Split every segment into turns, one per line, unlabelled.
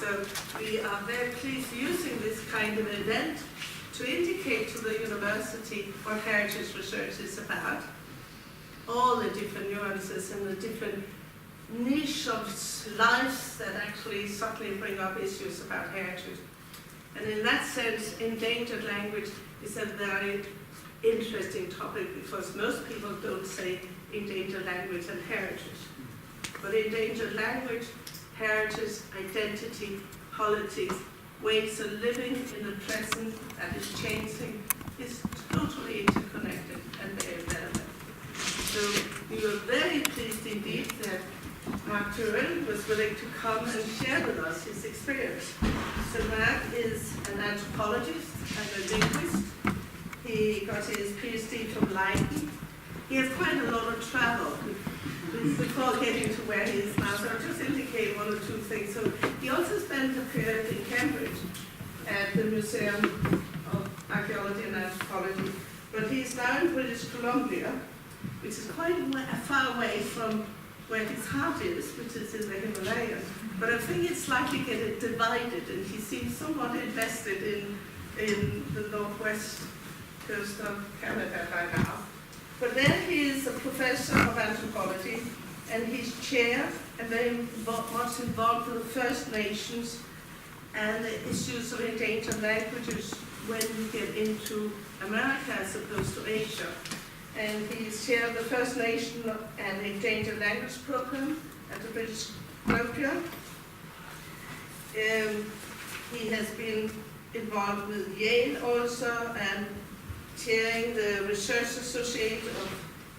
So we are very pleased using this kind of event to indicate to the university what heritage research is about, all the different nuances and the different niche of lives that actually subtly bring up issues about heritage. And in that sense, endangered language is a very interesting topic because most people don't say endangered language and heritage. But endangered language, heritage, identity, politics, ways of living in the present that is changing is totally interconnected and very relevant. So we were very pleased indeed that Mark Turin was willing to come and share with us his experience. So Mark is an anthropologist and a linguist. He got his PhD from Leiden. He has quite a lot of travel before getting to where he is now. So I'll just indicate one or two things. So he also spent a period in Cambridge at the Museum of Archaeology and Anthropology. But he's now in British Columbia, which is quite far away from where his heart is, which is in the Himalayas. But I think it's likely to get divided, and he seems somewhat invested in the northwest coast of Canada by now. But then he is a professor of anthropology, and he's chair and very much involved with the First Nations and the issues of endangered languages when you get into America as opposed to Asia. And he's chair of the First Nation and Endangered Language Program at the British Columbia. He has been involved with Yale also and chairing the Research Associate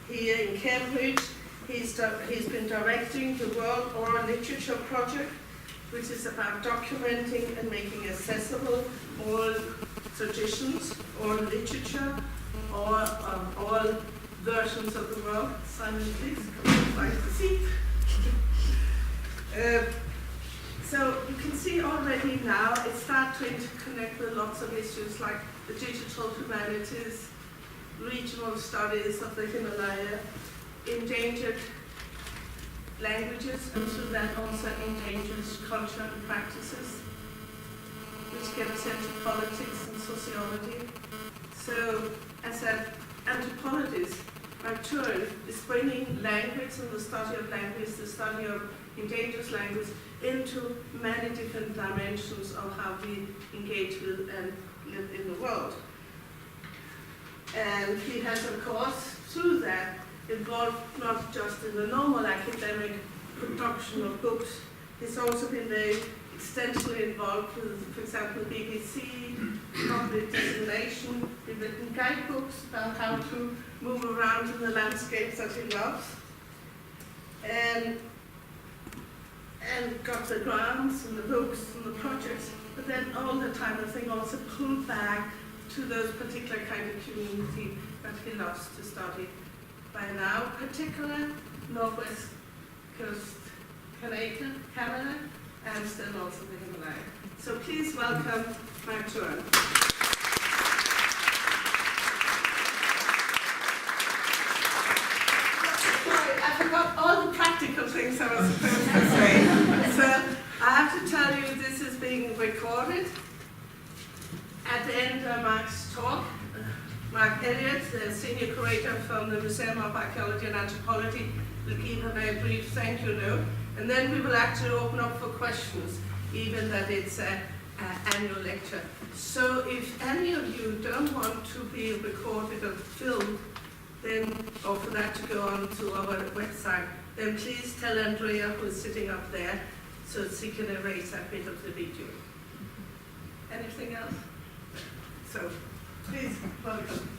here in Cambridge. He's been directing the World Oral Literature Project, which is about documenting and making accessible oral traditions, oral literature, or all versions of the world. Simon, please come and find the seat. So you can see already now it starts to interconnect with lots of issues like the digital humanities, regional studies of the Himalayas, endangered languages, and through that also endangered culture and practices, which get us into politics and sociology. So as an anthropologist, Mark Turin is bringing language and the study of language, the study of endangered language, into many different dimensions of how we engage with and live in the world. And he has, of course, through that, involved not just in the normal academic production of books, he's also been very extensively involved with, for example, BBC, public dissemination, he's written guidebooks about how to move around in the landscapes that he loves, and got the grants and the books and the projects, but then all the time I think also pulled back to those particular kind of community that he loves to study. By now, particular Northwest Coast Canada, and still also the Himalayas. So please welcome Mark Turin. Sorry, I forgot all the practical things I was supposed to say. So I have to tell you this is being recorded. At the end of Mark's talk, Mark Elliott, the senior curator from the Museum of Archaeology and Anthropology, will give a very brief thank you note, and then we will actually open up for questions, even that it's an annual lecture. So if any of you don't want to be recorded or filmed, then, or for that to go on to our website, then please tell Andrea, who's sitting up there, so that she can erase that bit of the video. Anything else? So, please, welcome.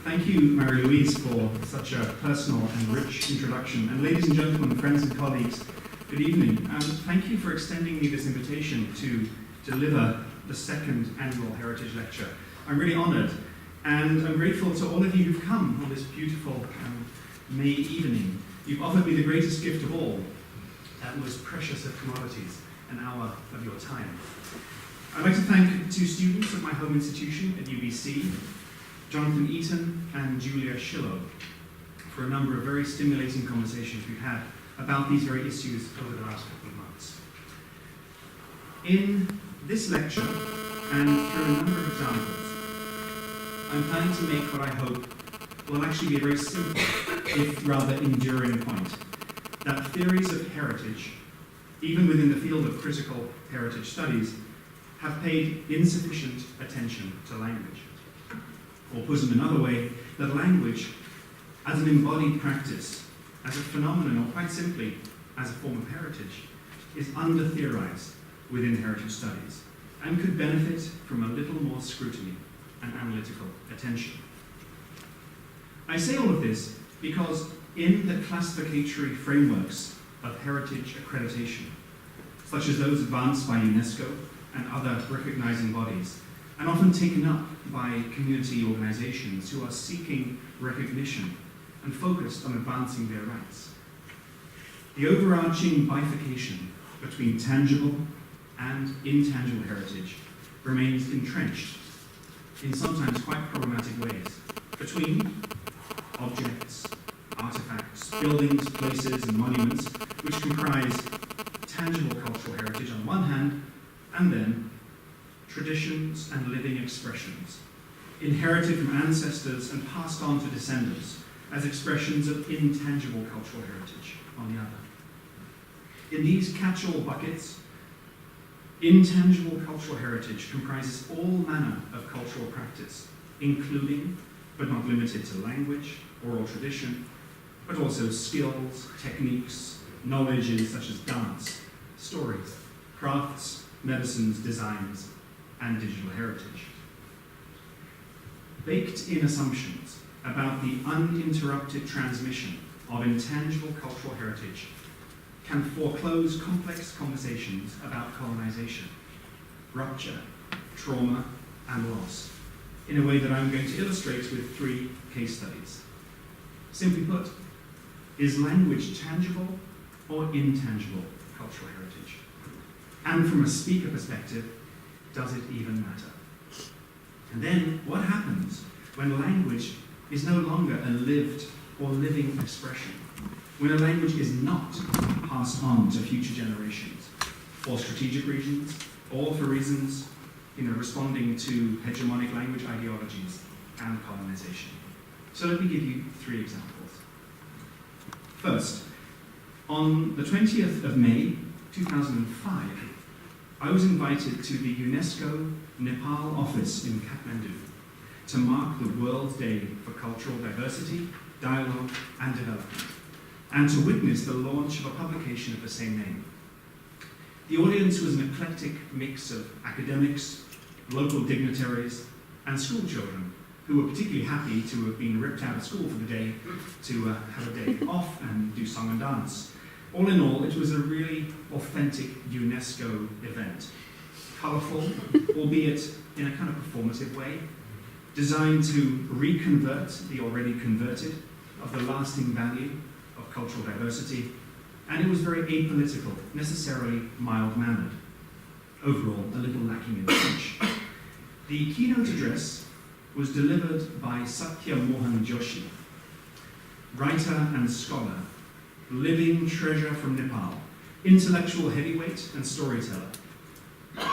Thank you, Mary-Louise, for such a personal and rich introduction. And ladies and gentlemen, friends and colleagues, good evening. Thank you for extending me this invitation to deliver the second annual Heritage Lecture. I'm really honoured, and I'm grateful to all of you who've come on this beautiful May evening. You've offered me the greatest gift of all, that most precious of commodities, an hour of your time. I'd like to thank two students at my home institution at UBC, Jonathan Eaton and Julia Schillow, for a number of very stimulating conversations we've had about these very issues over the last couple of months. In this lecture, and through a number of examples, I'm planning to make what I hope will actually be a very simple, if rather enduring point, that theories of heritage, even within the field of critical heritage studies, have paid insufficient attention to language. Or put in another way, that language, as an embodied practice, as a phenomenon, or quite simply, as a form of heritage, is under-theorized within heritage studies, and could benefit from a little more scrutiny and analytical attention. I say all of this because in the classificatory frameworks of heritage accreditation, such as those advanced by UNESCO and other recognizing bodies, and often taken up by community organizations who are seeking recognition and focused on advancing their rights, the overarching bifurcation between tangible and intangible heritage remains entrenched in sometimes quite problematic ways between objects, artifacts, buildings, places, and monuments which comprise tangible cultural heritage on one hand, and then traditions and living expressions, inherited from ancestors and passed on to descendants as expressions of intangible cultural heritage on the other. In these catch-all buckets, intangible cultural heritage comprises all manner of cultural practice, including, but not limited to, language, oral tradition, but also skills, techniques, knowledges such as dance, stories, crafts, medicines, designs, and digital heritage. Baked-in assumptions about the uninterrupted transmission of intangible cultural heritage can foreclose complex conversations about colonization, rupture, trauma, and loss, in a way that I'm going to illustrate with 3 case studies. Simply put, is language tangible or intangible cultural heritage? And from a speaker perspective, does it even matter? And then, what happens when language is no longer a lived or living expression? When a language is not passed on to future generations, for strategic reasons, or for reasons responding to hegemonic language ideologies and colonization. So let me give you 3 examples. First, on the 20th of May, 2005, I was invited to the UNESCO Nepal office in Kathmandu to mark the World Day for Cultural Diversity, Dialogue and Development, and to witness the launch of a publication of the same name. The audience was an eclectic mix of academics, local dignitaries, and school children who were particularly happy to have been ripped out of school for the day to have a day off and do song and dance. All in all, it was a really authentic UNESCO event. Colourful, albeit in a kind of performative way, designed to reconvert the already converted of the lasting value of cultural diversity, and it was very apolitical, necessarily mild-mannered. Overall, a little lacking in punch. The keynote address was delivered by Satya Mohan Joshi, writer and scholar, living treasure from Nepal, intellectual heavyweight and storyteller,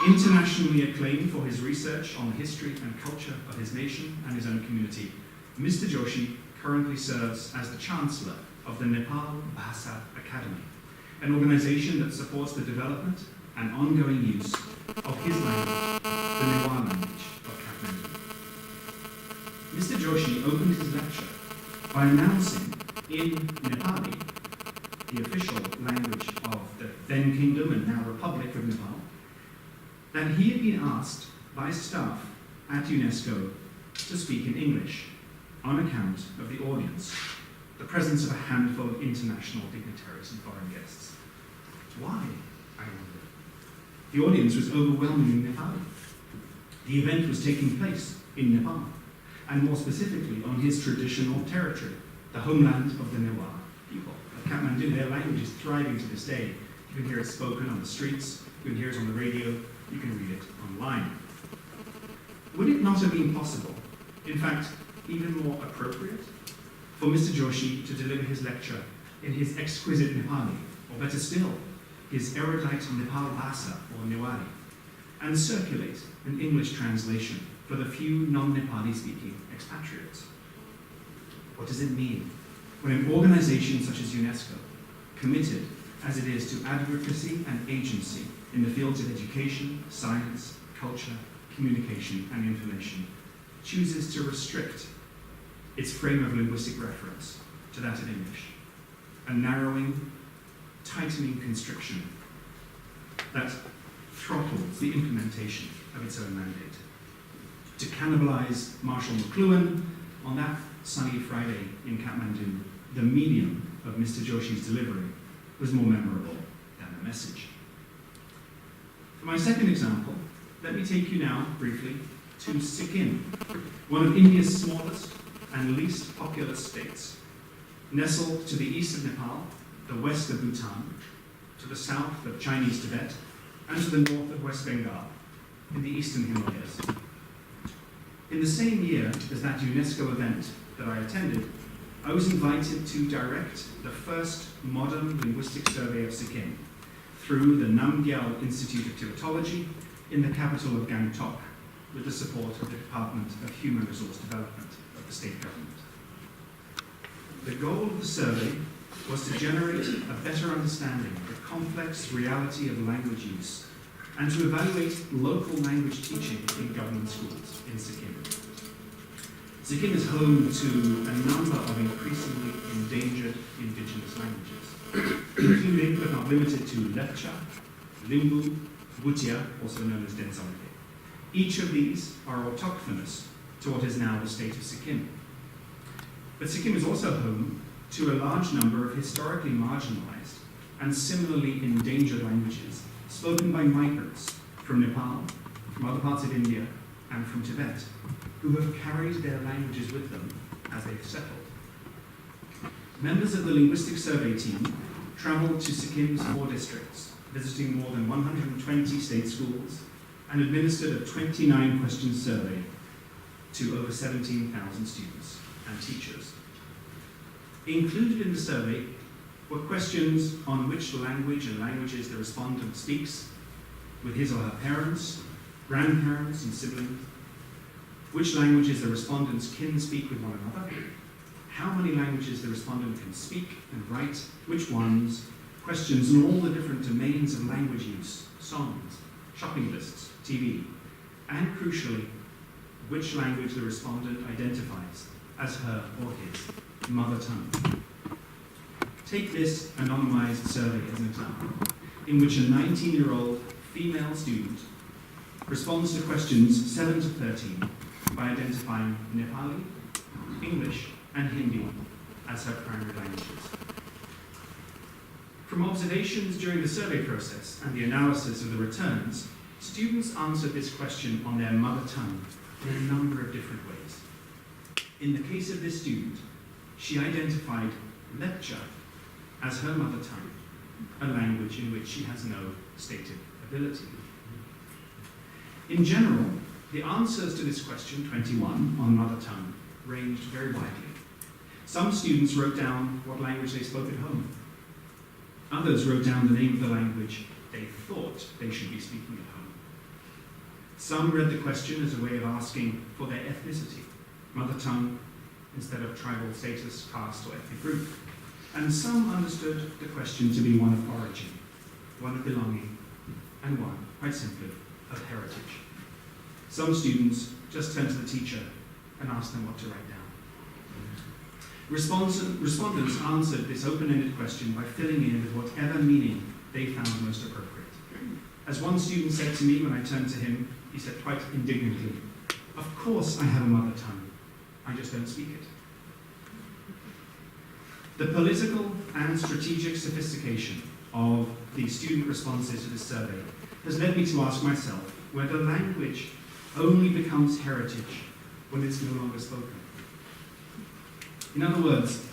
internationally acclaimed for his research on the history and culture of his nation and his own community. Mr. Joshi currently serves as the Chancellor of the Nepal Bhasa Academy, an organization that supports the development and ongoing use of his language, the Newa language of Kathmandu. Mr. Joshi opened his lecture by announcing in Nepali, the official language of the then Kingdom and now Republic of Nepal, that he had been asked by staff at UNESCO to speak in English on account of the audience, the presence of a handful of international dignitaries and foreign guests. Why? I wondered. The audience was overwhelmingly Nepali. The event was taking place in Nepal, and more specifically on his traditional territory, the homeland of the Newa people. Of Kathmandu, their language is thriving to this day. You can hear it spoken on the streets, you can hear it on the radio, you can read it online. Would it not have been possible, in fact, even more appropriate, for Mr. Joshi to deliver his lecture in his exquisite Nepali, or better still, his erudite Nepal Bhasa or Newari, and circulate an English translation for the few non-Nepali speaking expatriates. What does it mean when an organization such as UNESCO, committed as it is to advocacy and agency in the fields of education, science, culture, communication, and information, chooses to restrict its frame of linguistic reference to that of English, a narrowing, tightening constriction that throttles the implementation of its own mandate? To cannibalize Marshall McLuhan on that sunny Friday in Kathmandu, the medium of Mr. Joshi's delivery was more memorable than the message. For my second example, let me take you now, briefly, to Sikkim, one of India's smallest and least populous states, nestled to the east of Nepal, the west of Bhutan, to the south of Chinese Tibet, and to the north of West Bengal, in the eastern Himalayas. In the same year as that UNESCO event that I attended, I was invited to direct the first modern linguistic survey of Sikkim through the Namgyal Institute of Tibetology in the capital of Gangtok, with the support of the Department of Human Resource Development of the state government. The goal of the survey was to generate a better understanding of the complex reality of language use and to evaluate local language teaching in government schools in Sikkim. Sikkim is home to a number of increasingly endangered indigenous languages, including but not limited to Lepcha, Limbu, Bhutia, also known as Denzonke. Each of these are autochthonous to what is now the state of Sikkim. But Sikkim is also home to a large number of historically marginalized and similarly endangered languages spoken by migrants from Nepal, from other parts of India, and from Tibet, who have carried their languages with them as they've settled. Members of the linguistic survey team traveled to Sikkim's 4 districts, visiting more than 120 state schools, and administered a 29-question survey to over 17,000 students and teachers. Included in the survey were questions on which language and languages the respondent speaks with his or her parents, grandparents, and siblings, which languages the respondent's kin speak with one another, how many languages the respondent can speak and write, which ones, questions on all the different domains of language use, songs, shopping lists, TV, and crucially, which language the respondent identifies as her or his mother tongue. Take this anonymized survey as an example, in which a 19-year-old female student responds to questions 7 to 13 by identifying Nepali, English, and Hindi as her primary languages. From observations during the survey process and the analysis of the returns, students answered this question on their mother tongue in a number of different ways. In the case of this student, she identified Lepcha as her mother tongue, a language in which she has no stated ability. In general, the answers to this question, 21, on mother tongue, ranged very widely. Some students wrote down what language they spoke at home. Others wrote down the name of the language they thought they should be speaking at home. Some read the question as a way of asking for their ethnicity, mother tongue instead of tribal status, caste, or ethnic group. And some understood the question to be one of origin, one of belonging, and one, quite simply, of heritage. Some students just turned to the teacher and asked them what to write down. Respondents answered this open-ended question by filling in with whatever meaning they found most appropriate. As one student said to me when I turned to him, he said quite indignantly, "Of course I have a mother tongue, I just don't speak it." The political and strategic sophistication of the student responses to this survey has led me to ask myself whether language only becomes heritage when it's no longer spoken. In other words,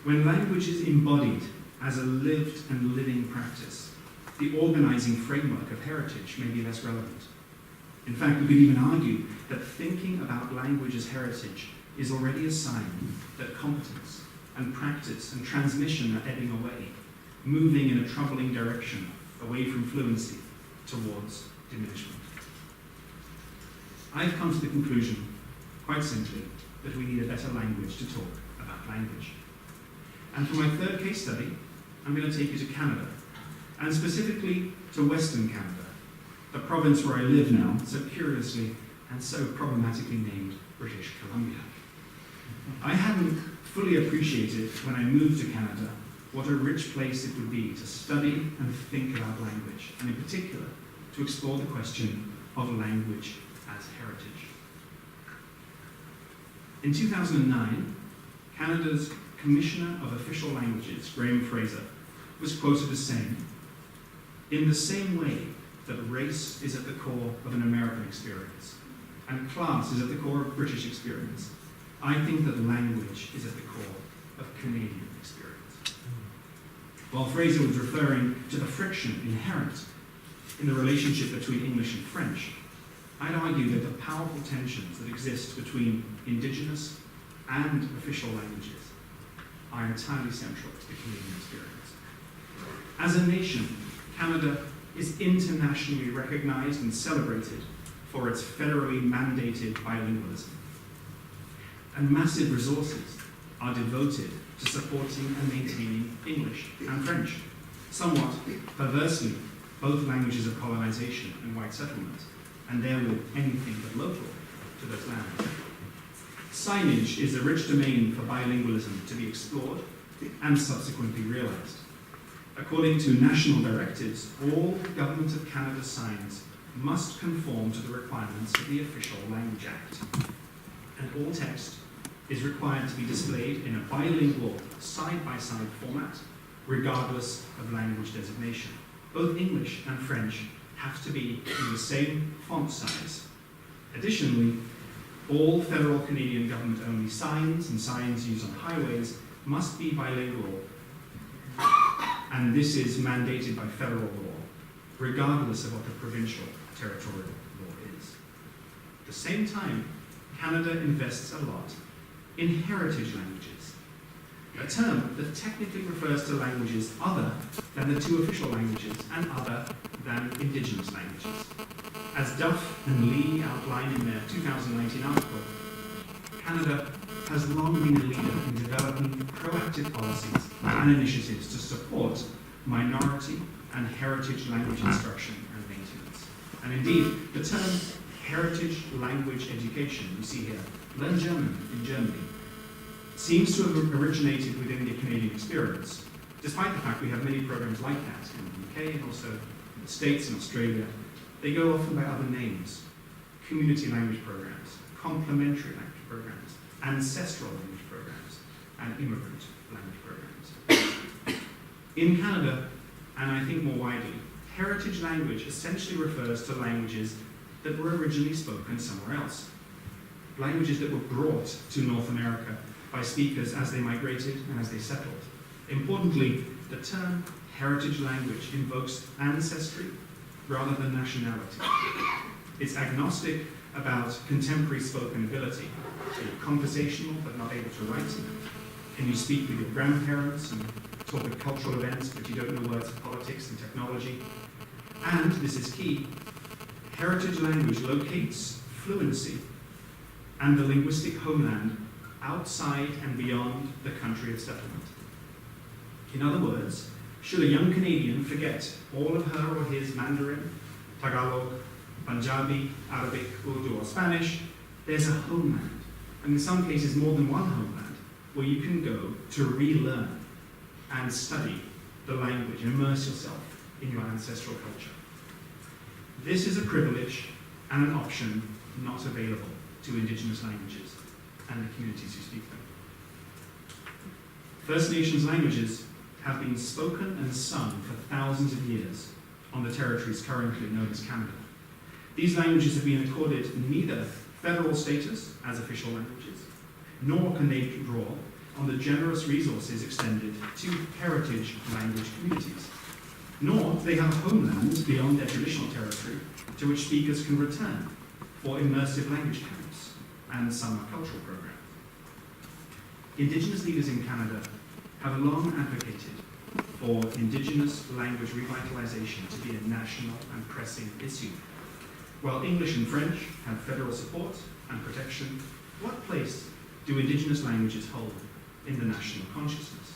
when language is embodied as a lived and living practice, the organizing framework of heritage may be less relevant. In fact, we could even argue that thinking about language as heritage is already a sign that competence and practice and transmission are ebbing away, moving in a troubling direction away from fluency towards diminishment. I've come to the conclusion, quite simply, that we need a better language to talk about language. And for my third case study, I'm going to take you to Canada, and specifically to Western Canada, the province where I live now, so curiously and so problematically named British Columbia. I hadn't fully appreciated when I moved to Canada what a rich place it would be to study and think about language, and in particular, to explore the question of language as heritage. In 2009, Canada's Commissioner of Official Languages, Graham Fraser, was quoted as saying, "In the same way that race is at the core of an American experience, and class is at the core of British experience, I think that language is at the core of Canadian experience." While Fraser was referring to the friction inherent in the relationship between English and French, I'd argue that the powerful tensions that exist between Indigenous and official languages are entirely central to the Canadian experience. As a nation, Canada is internationally recognized and celebrated for its federally mandated bilingualism. And massive resources are devoted to supporting and maintaining English and French, somewhat perversely both languages of colonization and white settlement, and therewith anything but local to those lands. Signage is a rich domain for bilingualism to be explored and subsequently realized. According to national directives, all Government of Canada signs must conform to the requirements of the Official Language Act, and all text is required to be displayed in a bilingual, side-by-side format, regardless of language designation. Both English and French have to be in the same font size. Additionally, all federal Canadian government-only signs and signs used on highways must be bilingual, and this is mandated by federal law, regardless of what the provincial territorial law is. At the same time, Canada invests a lot in heritage languages, a term that technically refers to languages other than the two official languages and other than Indigenous languages. As Duff and Lee outlined in their 2019 article, Canada has long been a leader in developing proactive policies and initiatives to support minority and heritage language instruction and maintenance. And indeed, the term heritage language education, you see here, learn German in Germany, seems to have originated within the Canadian experience, despite the fact we have many programs like that in the UK and also in the States and Australia. They go often by other names: community language programs, complementary language programs, ancestral language programs, and immigrant language programs. In Canada, and I think more widely, heritage language essentially refers to languages that were originally spoken somewhere else. Languages that were brought to North America by speakers as they migrated and as they settled. Importantly, the term heritage language invokes ancestry rather than nationality. It's agnostic about contemporary spoken ability. So you're conversational but not able to write. Can you speak with your grandparents and talk at cultural events but you don't know words of politics and technology? And, this is key, heritage language locates fluency and the linguistic homeland outside and beyond the country of settlement. In other words, should a young Canadian forget all of her or his Mandarin, Tagalog, Punjabi, Arabic, Urdu, or Spanish, there's a homeland, and in some cases more than one homeland, where you can go to relearn and study the language and immerse yourself in your ancestral culture. This is a privilege and an option not available to Indigenous languages and the communities who speak them. First Nations languages have been spoken and sung for thousands of years on the territories currently known as Canada. These languages have been accorded neither federal status as official languages, nor can they draw on the generous resources extended to heritage language communities, nor do they have a homeland beyond their traditional territory to which speakers can return for immersive language camps and summer cultural programs. Indigenous leaders in Canada have long advocated for Indigenous language revitalization to be a national and pressing issue. While English and French have federal support and protection, what place do Indigenous languages hold in the national consciousness?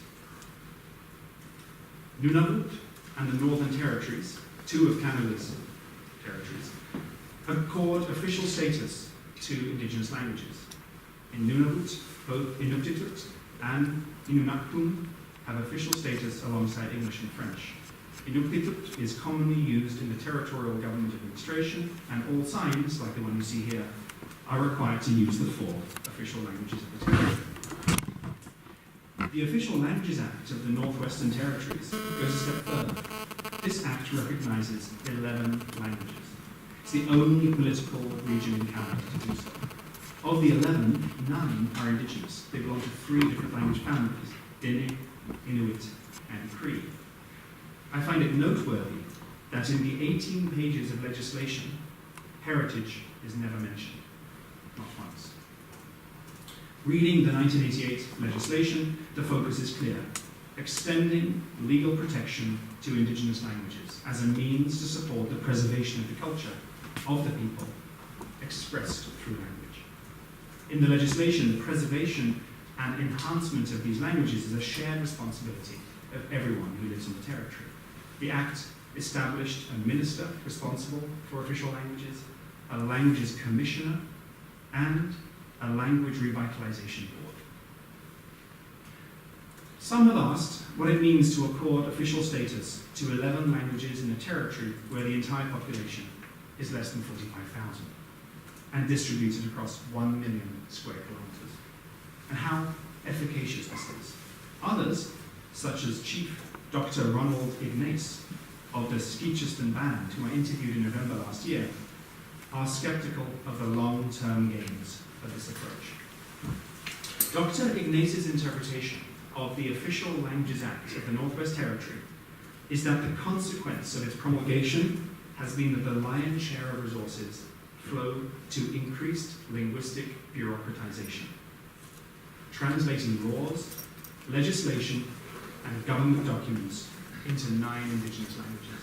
Nunavut and the Northern Territories, two of Canada's territories, have accord official status to Indigenous languages. In Nunavut, both Inuktitut and Inunnaqtun have official status alongside English and French. Inuktitut is commonly used in the territorial government administration, and all signs, like the one you see here, are required to use the four official languages of the territory. The Official Languages Act of the Northwestern Territories goes a step further. This act recognizes 11 languages. It's the only political region in Canada to do so. Of the 11, 9 are Indigenous. They belong to 3 different language families: Dene, Inuit, and Cree. I find it noteworthy that in the 18 pages of legislation, heritage is never mentioned, not once. Reading the 1988 legislation, the focus is clear: extending legal protection to Indigenous languages as a means to support the preservation of the culture of the people expressed through language. In the legislation, the preservation and enhancement of these languages is a shared responsibility of everyone who lives in the territory. The Act established a minister responsible for official languages, a languages commissioner, and a language revitalization board. Some have asked what it means to accord official status to 11 languages in a territory where the entire population is less than 45,000 and distributed across 1 million square kilometers, and how efficacious this is. Others, such as Chief Dr. Ronald Ignace of the Skitchistan Band, who I interviewed in November last year, are skeptical of the long-term gains of this approach. Dr. Ignace's interpretation of the Official Languages Act of the Northwest Territory is that the consequence of its promulgation has been that the lion's share of resources flow to increased linguistic bureaucratization, translating laws, legislation, and government documents into 9 Indigenous languages.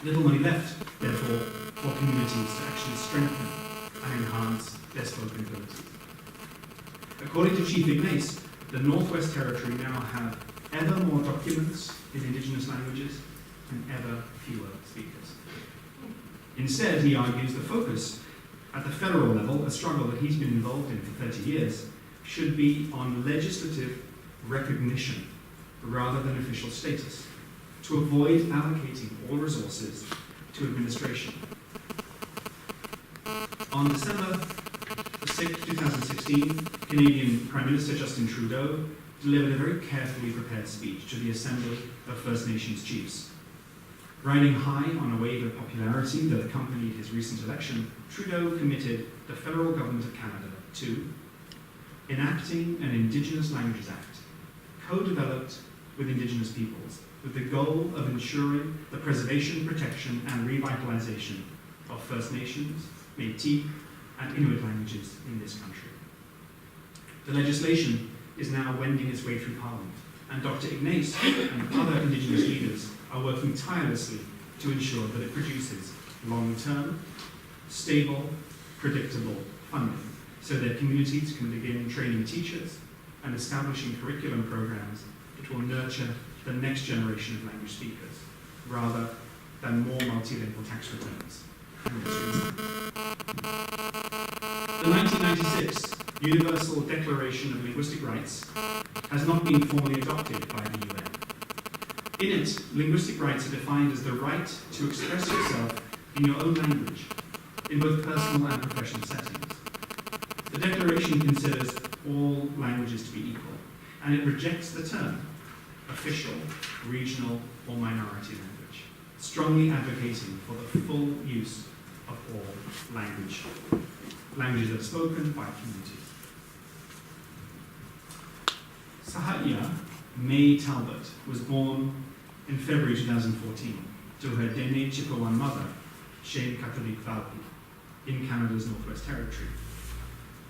Little money left, therefore, for communities to actually strengthen and enhance their spoken abilities. According to Chief Ignace, the Northwest Territory now have ever more documents in Indigenous languages and ever fewer speakers. Instead, he argues the focus at the federal level, a struggle that he's been involved in for 30 years, should be on legislative recognition rather than official status, to avoid allocating all resources to administration. On December 6, 2016, Canadian Prime Minister Justin Trudeau delivered a very carefully prepared speech to the Assembly of First Nations Chiefs. Riding high on a wave of popularity that accompanied his recent election, Trudeau committed the federal government of Canada to enacting an Indigenous Languages Act, co-developed with Indigenous peoples, with the goal of ensuring the preservation, protection, and revitalization of First Nations, Métis, and Inuit languages in this country. The legislation is now wending its way through Parliament, and Dr. Ignace and other Indigenous leaders are working tirelessly to ensure that it produces long-term, stable, predictable funding so that communities can begin training teachers and establishing curriculum programs that will nurture the next generation of language speakers, rather than more multilingual tax returns. The 1996 Universal Declaration of Linguistic Rights has not been formally adopted by the UN. In it, linguistic rights are defined as the right to express yourself in your own language, in both personal and professional settings. The Declaration considers all languages to be equal, and it rejects the term official, regional, or minority language, strongly advocating for the full use of all languages that are spoken by communities. Sahaia May Talbot was born in February 2014 to her Dene Chipewyan mother, Shane Catholic Valpi, in Canada's Northwest Territory.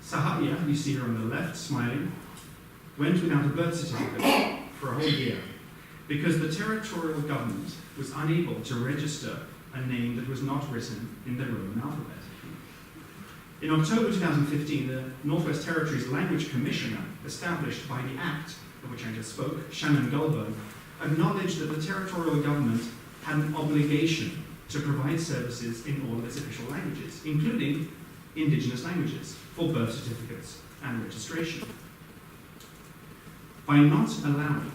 Sahaia, you see her on the left, smiling, went without a birth certificate for a whole year because the territorial government was unable to register a name that was not written in the Roman alphabet. In October 2015, the Northwest Territories Language Commissioner, established by the Act of which I just spoke, Shannon Goldberg, acknowledged that the territorial government had an obligation to provide services in all of its official languages, including Indigenous languages, for birth certificates and registration. By not allowing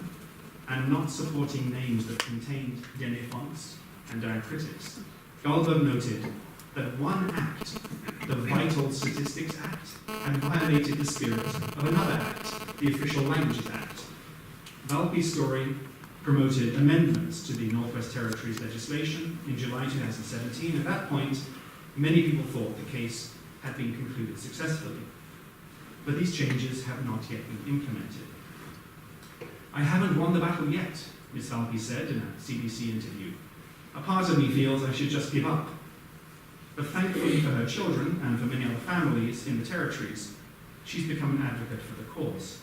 and not supporting names that contained diphthongs and diacritics, Goldberg noted that one act, the Vital Statistics Act, had violated the spirit of another act, the Official Languages Act. Valpy's story promoted amendments to the Northwest Territories legislation in July 2017. At that point, many people thought the case had been concluded successfully, but these changes have not yet been implemented. "I haven't won the battle yet," Ms. Valpy said in a CBC interview. "A part of me feels I should just give up." But thankfully for her children and for many other families in the territories, she's become an advocate for the cause.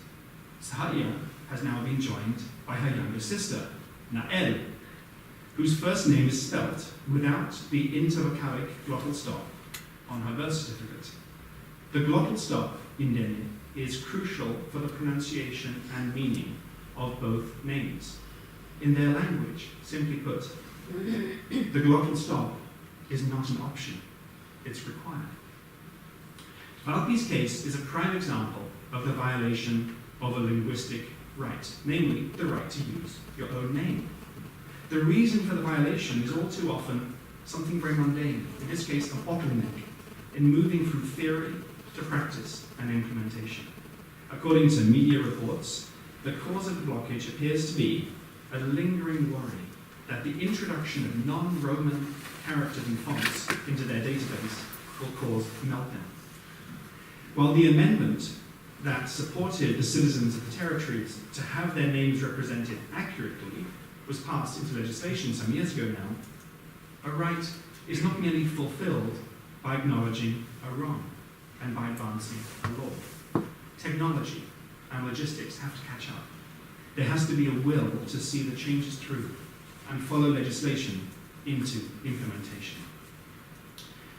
Sahaya has now been joined by her younger sister, Nael, whose first name is spelt without the intervocalic glottal stop on her birth certificate. The glottal stop in Dene is crucial for the pronunciation and meaning of both names. In their language, simply put, the glottal stop is not an option, it's required. Valpy's case is a prime example of the violation of a linguistic right, namely the right to use your own name. The reason for the violation is all too often something very mundane, in this case a bottleneck, in moving from theory to practice and implementation. According to media reports, the cause of the blockage appears to be a lingering worry that the introduction of non-Roman characters and fonts into their database will cause meltdown. While the amendment that supported the citizens of the territories to have their names represented accurately was passed into legislation some years ago now, a right is not merely fulfilled by acknowledging a wrong and by advancing a law. Technology and logistics have to catch up. There has to be a will to see the changes through and follow legislation into implementation.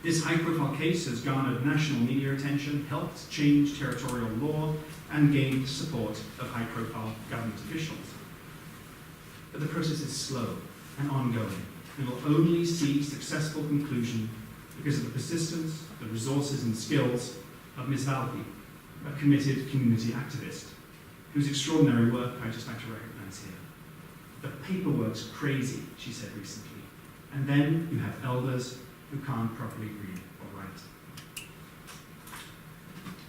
This high-profile case has garnered national media attention, helped change territorial law, and gained support of high-profile government officials. But the process is slow and ongoing, and will only see successful conclusion because of the persistence, the resources and skills of Ms. Valpy, a committed community activist, whose extraordinary work I'd just like to recognize here. "The paperwork's crazy," she said recently, and then you have elders who can't properly read or write.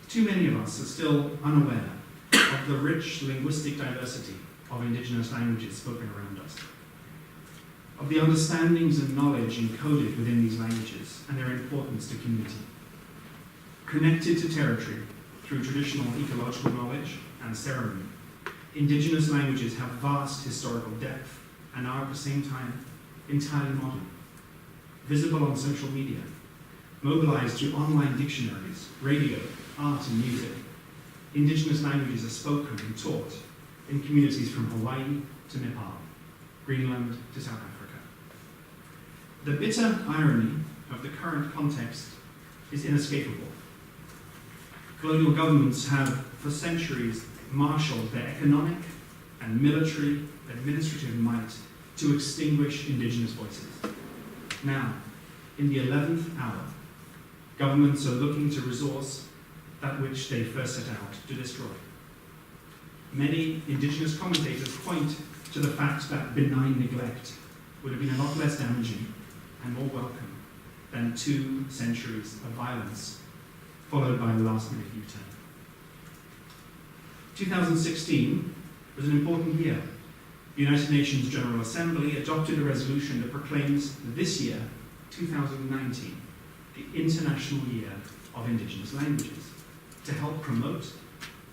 Too many of us are still unaware of the rich linguistic diversity of Indigenous languages spoken around us, of the understandings and knowledge encoded within these languages and their importance to community. Connected to territory through traditional ecological knowledge and ceremony, Indigenous languages have vast historical depth and are at the same time entirely modern. Visible on social media, mobilized through online dictionaries, radio, art and music, Indigenous languages are spoken and taught in communities from Hawaii to Nepal, Greenland to South Africa. The bitter irony of the current context is inescapable. Colonial governments have, for centuries, marshaled their economic and military administrative might to extinguish Indigenous voices. Now, in the 11th hour, governments are looking to resource that which they first set out to destroy. Many Indigenous commentators point to the fact that benign neglect would have been a lot less damaging and more welcome than 2 centuries of violence, followed by a last-minute U-turn. 2016 was an important year. The United Nations General Assembly adopted a resolution that proclaims this year, 2019, the International Year of Indigenous Languages, to help promote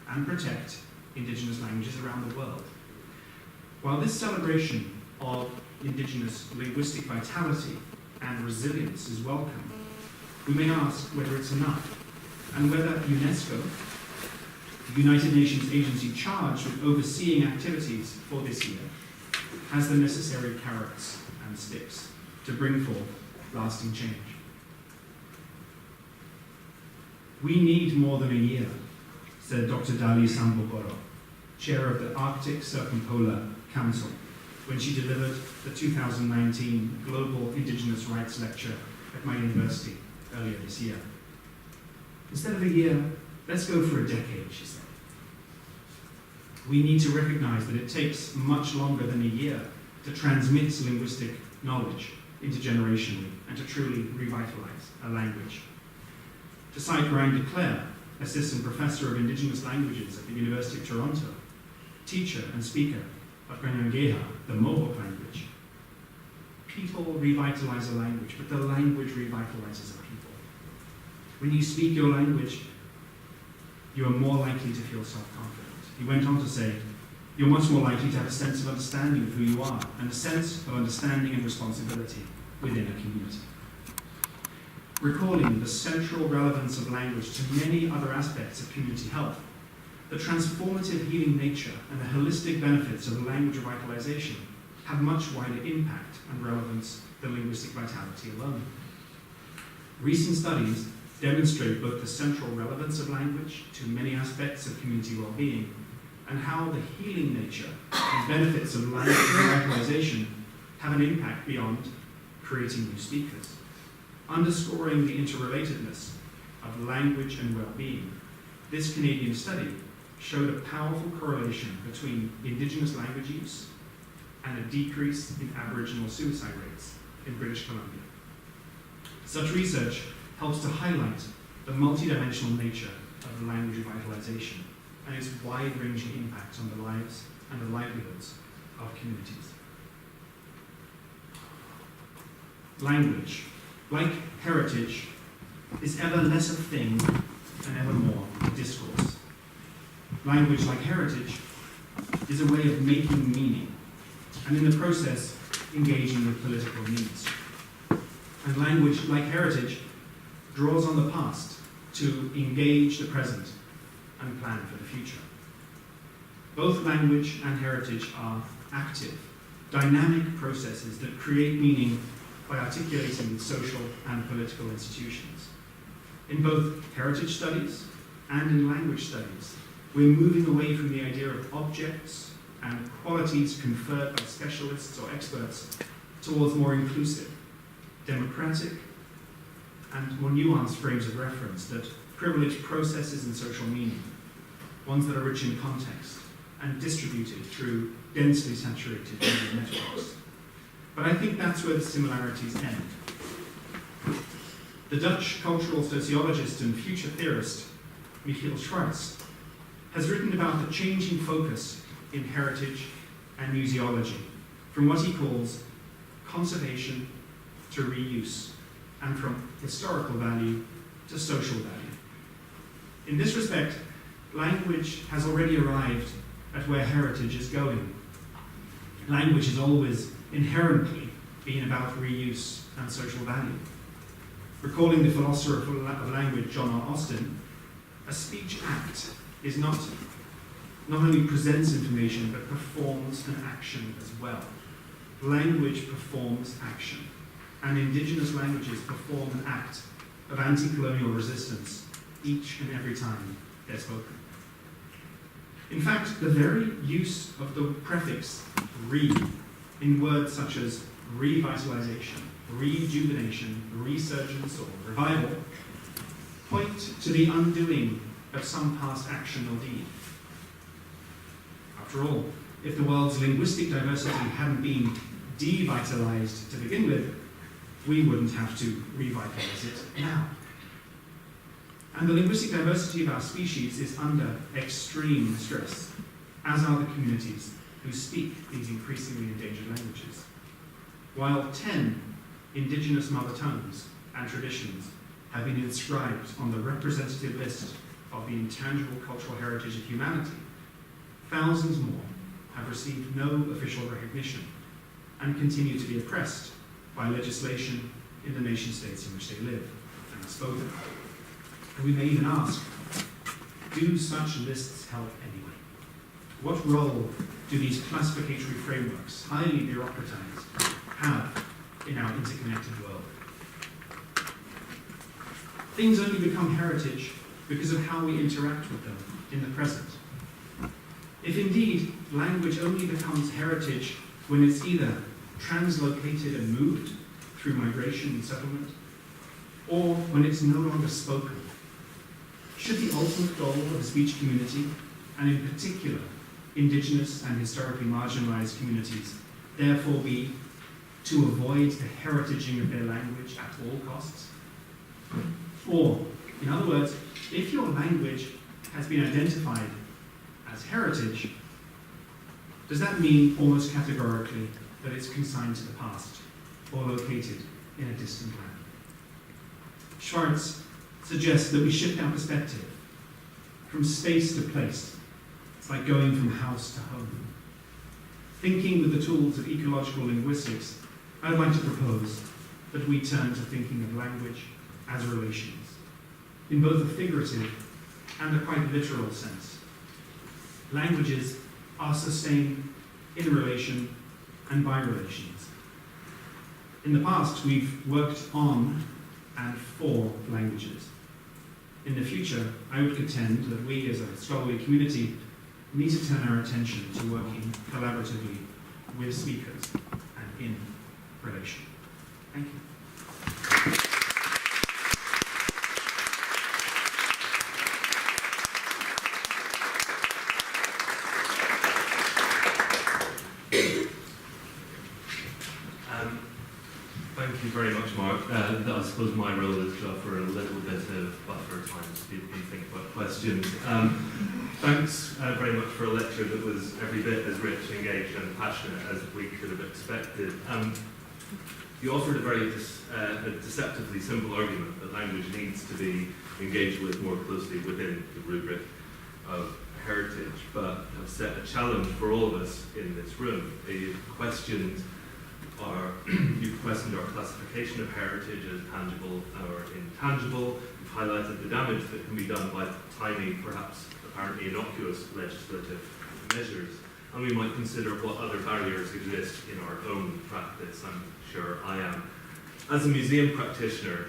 and protect Indigenous languages around the world. While this celebration of Indigenous linguistic vitality and resilience is welcome, we may ask whether it's enough, and whether UNESCO, the United Nations agency charged with overseeing activities for this year, has the necessary carrots and sticks to bring forth lasting change. We need more than a year, said Dr. Dali Sambogoro, chair of the Arctic Circumpolar Council, when she delivered the 2019 Global Indigenous Rights Lecture at my university earlier this year. Instead of a year, let's go for a decade, she said. We need to recognize that it takes much longer than a year to transmit linguistic knowledge intergenerationally and to truly revitalize a language. To cite Ryan de Clare, Assistant Professor of Indigenous Languages at the University of Toronto, teacher and speaker of Kanyangéha, the Mohawk language, people revitalize a language, but the language revitalizes a people. When you speak your language, you are more likely to feel self-confident. He went on to say, you're much more likely to have a sense of understanding of who you are and a sense of understanding and responsibility within a community. Recalling the central relevance of language to many other aspects of community health, the transformative healing nature and the holistic benefits of language revitalization have much wider impact and relevance than linguistic vitality alone. Recent studies demonstrate both the central relevance of language to many aspects of community well-being and how the healing nature and benefits of language revitalization have an impact beyond creating new speakers, underscoring the interrelatedness of language and well-being. This Canadian study showed a powerful correlation between Indigenous language use and a decrease in Aboriginal suicide rates in British Columbia. Such research helps to highlight the multidimensional nature of language revitalization and its wide-ranging impact on the lives and the livelihoods of communities. Language, like heritage, is ever less a thing and ever more a discourse. Language, like heritage, is a way of making meaning, and in the process, engaging with political needs. And language, like heritage, draws on the past to engage the present and plan for the future. Both language and heritage are active, dynamic processes that create meaning by articulating social and political institutions. In both heritage studies and in language studies, we're moving away from the idea of objects and qualities conferred by specialists or experts towards more inclusive, democratic, and more nuanced frames of reference that privilege processes and social meaning, ones that are rich in context and distributed through densely saturated media networks. But I think that's where the similarities end. The Dutch cultural sociologist and future theorist Michiel Schwartz has written about the changing focus in heritage and museology, from what he calls conservation to reuse, and from historical value to social value. In this respect, language has already arrived at where heritage is going. Language has always inherently been about reuse and social value. Recalling the philosopher of language, John R. Austin, a speech act is not only presents information, but performs an action as well. Language performs action, and Indigenous languages perform an act of anti-colonial resistance each and every time they're spoken. In fact, the very use of the prefix re in words such as revitalization, rejuvenation, resurgence, or revival point to the undoing of some past action or deed. After all, if the world's linguistic diversity hadn't been devitalized to begin with, we wouldn't have to revitalize it now. And the linguistic diversity of our species is under extreme stress, as are the communities who speak these increasingly endangered languages. While 10 Indigenous mother tongues and traditions have been inscribed on the representative list of the intangible cultural heritage of humanity, thousands more have received no official recognition and continue to be oppressed by legislation in the nation states in which they live and are spoken. And we may even ask, do such lists help anyway? What role do these classificatory frameworks, highly bureaucratized, have in our interconnected world? Things only become heritage because of how we interact with them in the present. If indeed language only becomes heritage when it's either translocated and moved through migration and settlement, or when it's no longer spoken, should the ultimate goal of a speech community, and in particular Indigenous and historically marginalized communities, therefore be to avoid the heritaging of their language at all costs? Or, in other words, if your language has been identified as heritage, does that mean almost categorically that it's consigned to the past or located in a distant land? Schwartz suggests that we shift our perspective from space to place. It's like going from house to home. Thinking with the tools of ecological linguistics, I'd like to propose that we turn to thinking of language as relations, in both a figurative and a quite literal sense. Languages are sustained in relation and by relations. In the past, we've worked on and for languages. In the future, I would contend that we as a scholarly community need to turn our attention to working collaboratively with speakers and in relation. Thank you.
Thank you very much, Mark. I suppose my role is to offer a little bit of buffer time so people can think about questions. Thanks very much for a lecture that was every bit as rich, engaged and passionate as we could have expected. You offered a very deceptively simple argument that language needs to be engaged with more closely within the rubric of heritage, but have set a challenge for all of us in this room. You've questioned our classification of heritage as tangible or intangible. You've highlighted the damage that can be done by tiny, perhaps apparently innocuous legislative measures. And we might consider what other barriers exist in our own practice. I'm sure I am. As a museum practitioner,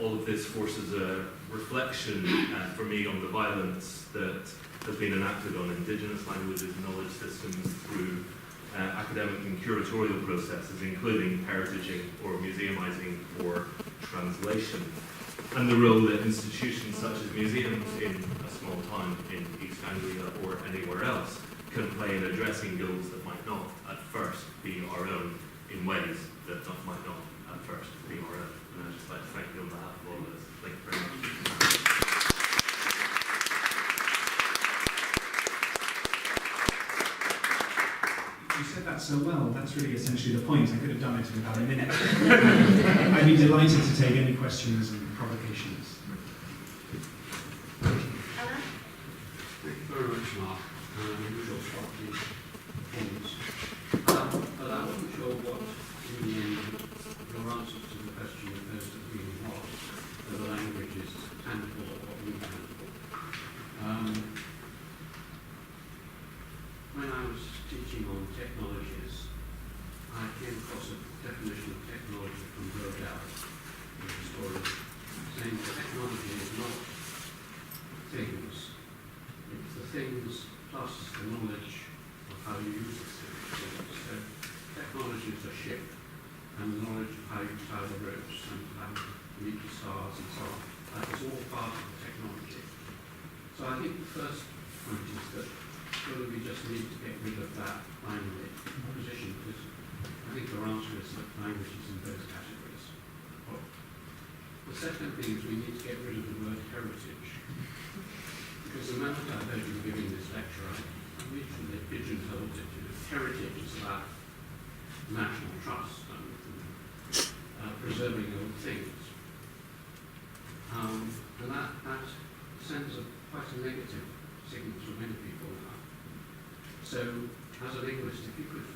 all of this forces a reflection for me on the violence that has been enacted on Indigenous languages and knowledge systems through academic and curatorial processes, including heritaging or museumizing or translation, and the role that institutions such as museums in a small town in East Anglia or anywhere else can play in addressing goals that might not at first be our own in ways that might not at first be our own. And I'd just like to thank you on behalf of all of us. Thank you very much.
You said that so well, that's really essentially the point. I could have done it in about a minute. I'd be delighted to take any questions and provocations.
Ella?
Thank you very much, Mark. Usual sparkling performance. But I wasn't sure what, in the end, your answer to the question that goes to really was, whether language is tangible or intangible. When I was teaching on technologies, I came across a definition of technology from Brodel, a historian, saying that technology is not things, it's the things plus the knowledge of how you use the things. So technology is a ship, and the knowledge of how you tie the ropes and how you meet the stars and so on. That is all part of the technology. So I think the first point is that surely we just need to get rid of that binary position, because I think our answer is that language is in both categories. Well, the second thing is we need to get rid of the word heritage, because the moment I heard you giving this lecture, I immediately pigeonholed it. Heritage is about national trust and preserving old things. And that sends quite a negative signal to many people now. So, as a linguist, if you could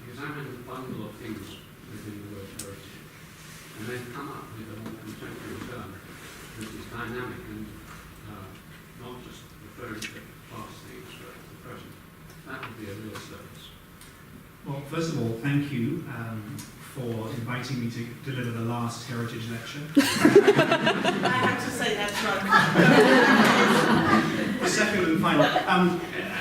examine the bundle of things within the word heritage, and then come up with a more contemporary term that is dynamic and not just referring to past things, but That would be a real service.
Well, first of all, thank you for inviting me to deliver the last heritage lecture.
I have to say that's not
The second and final.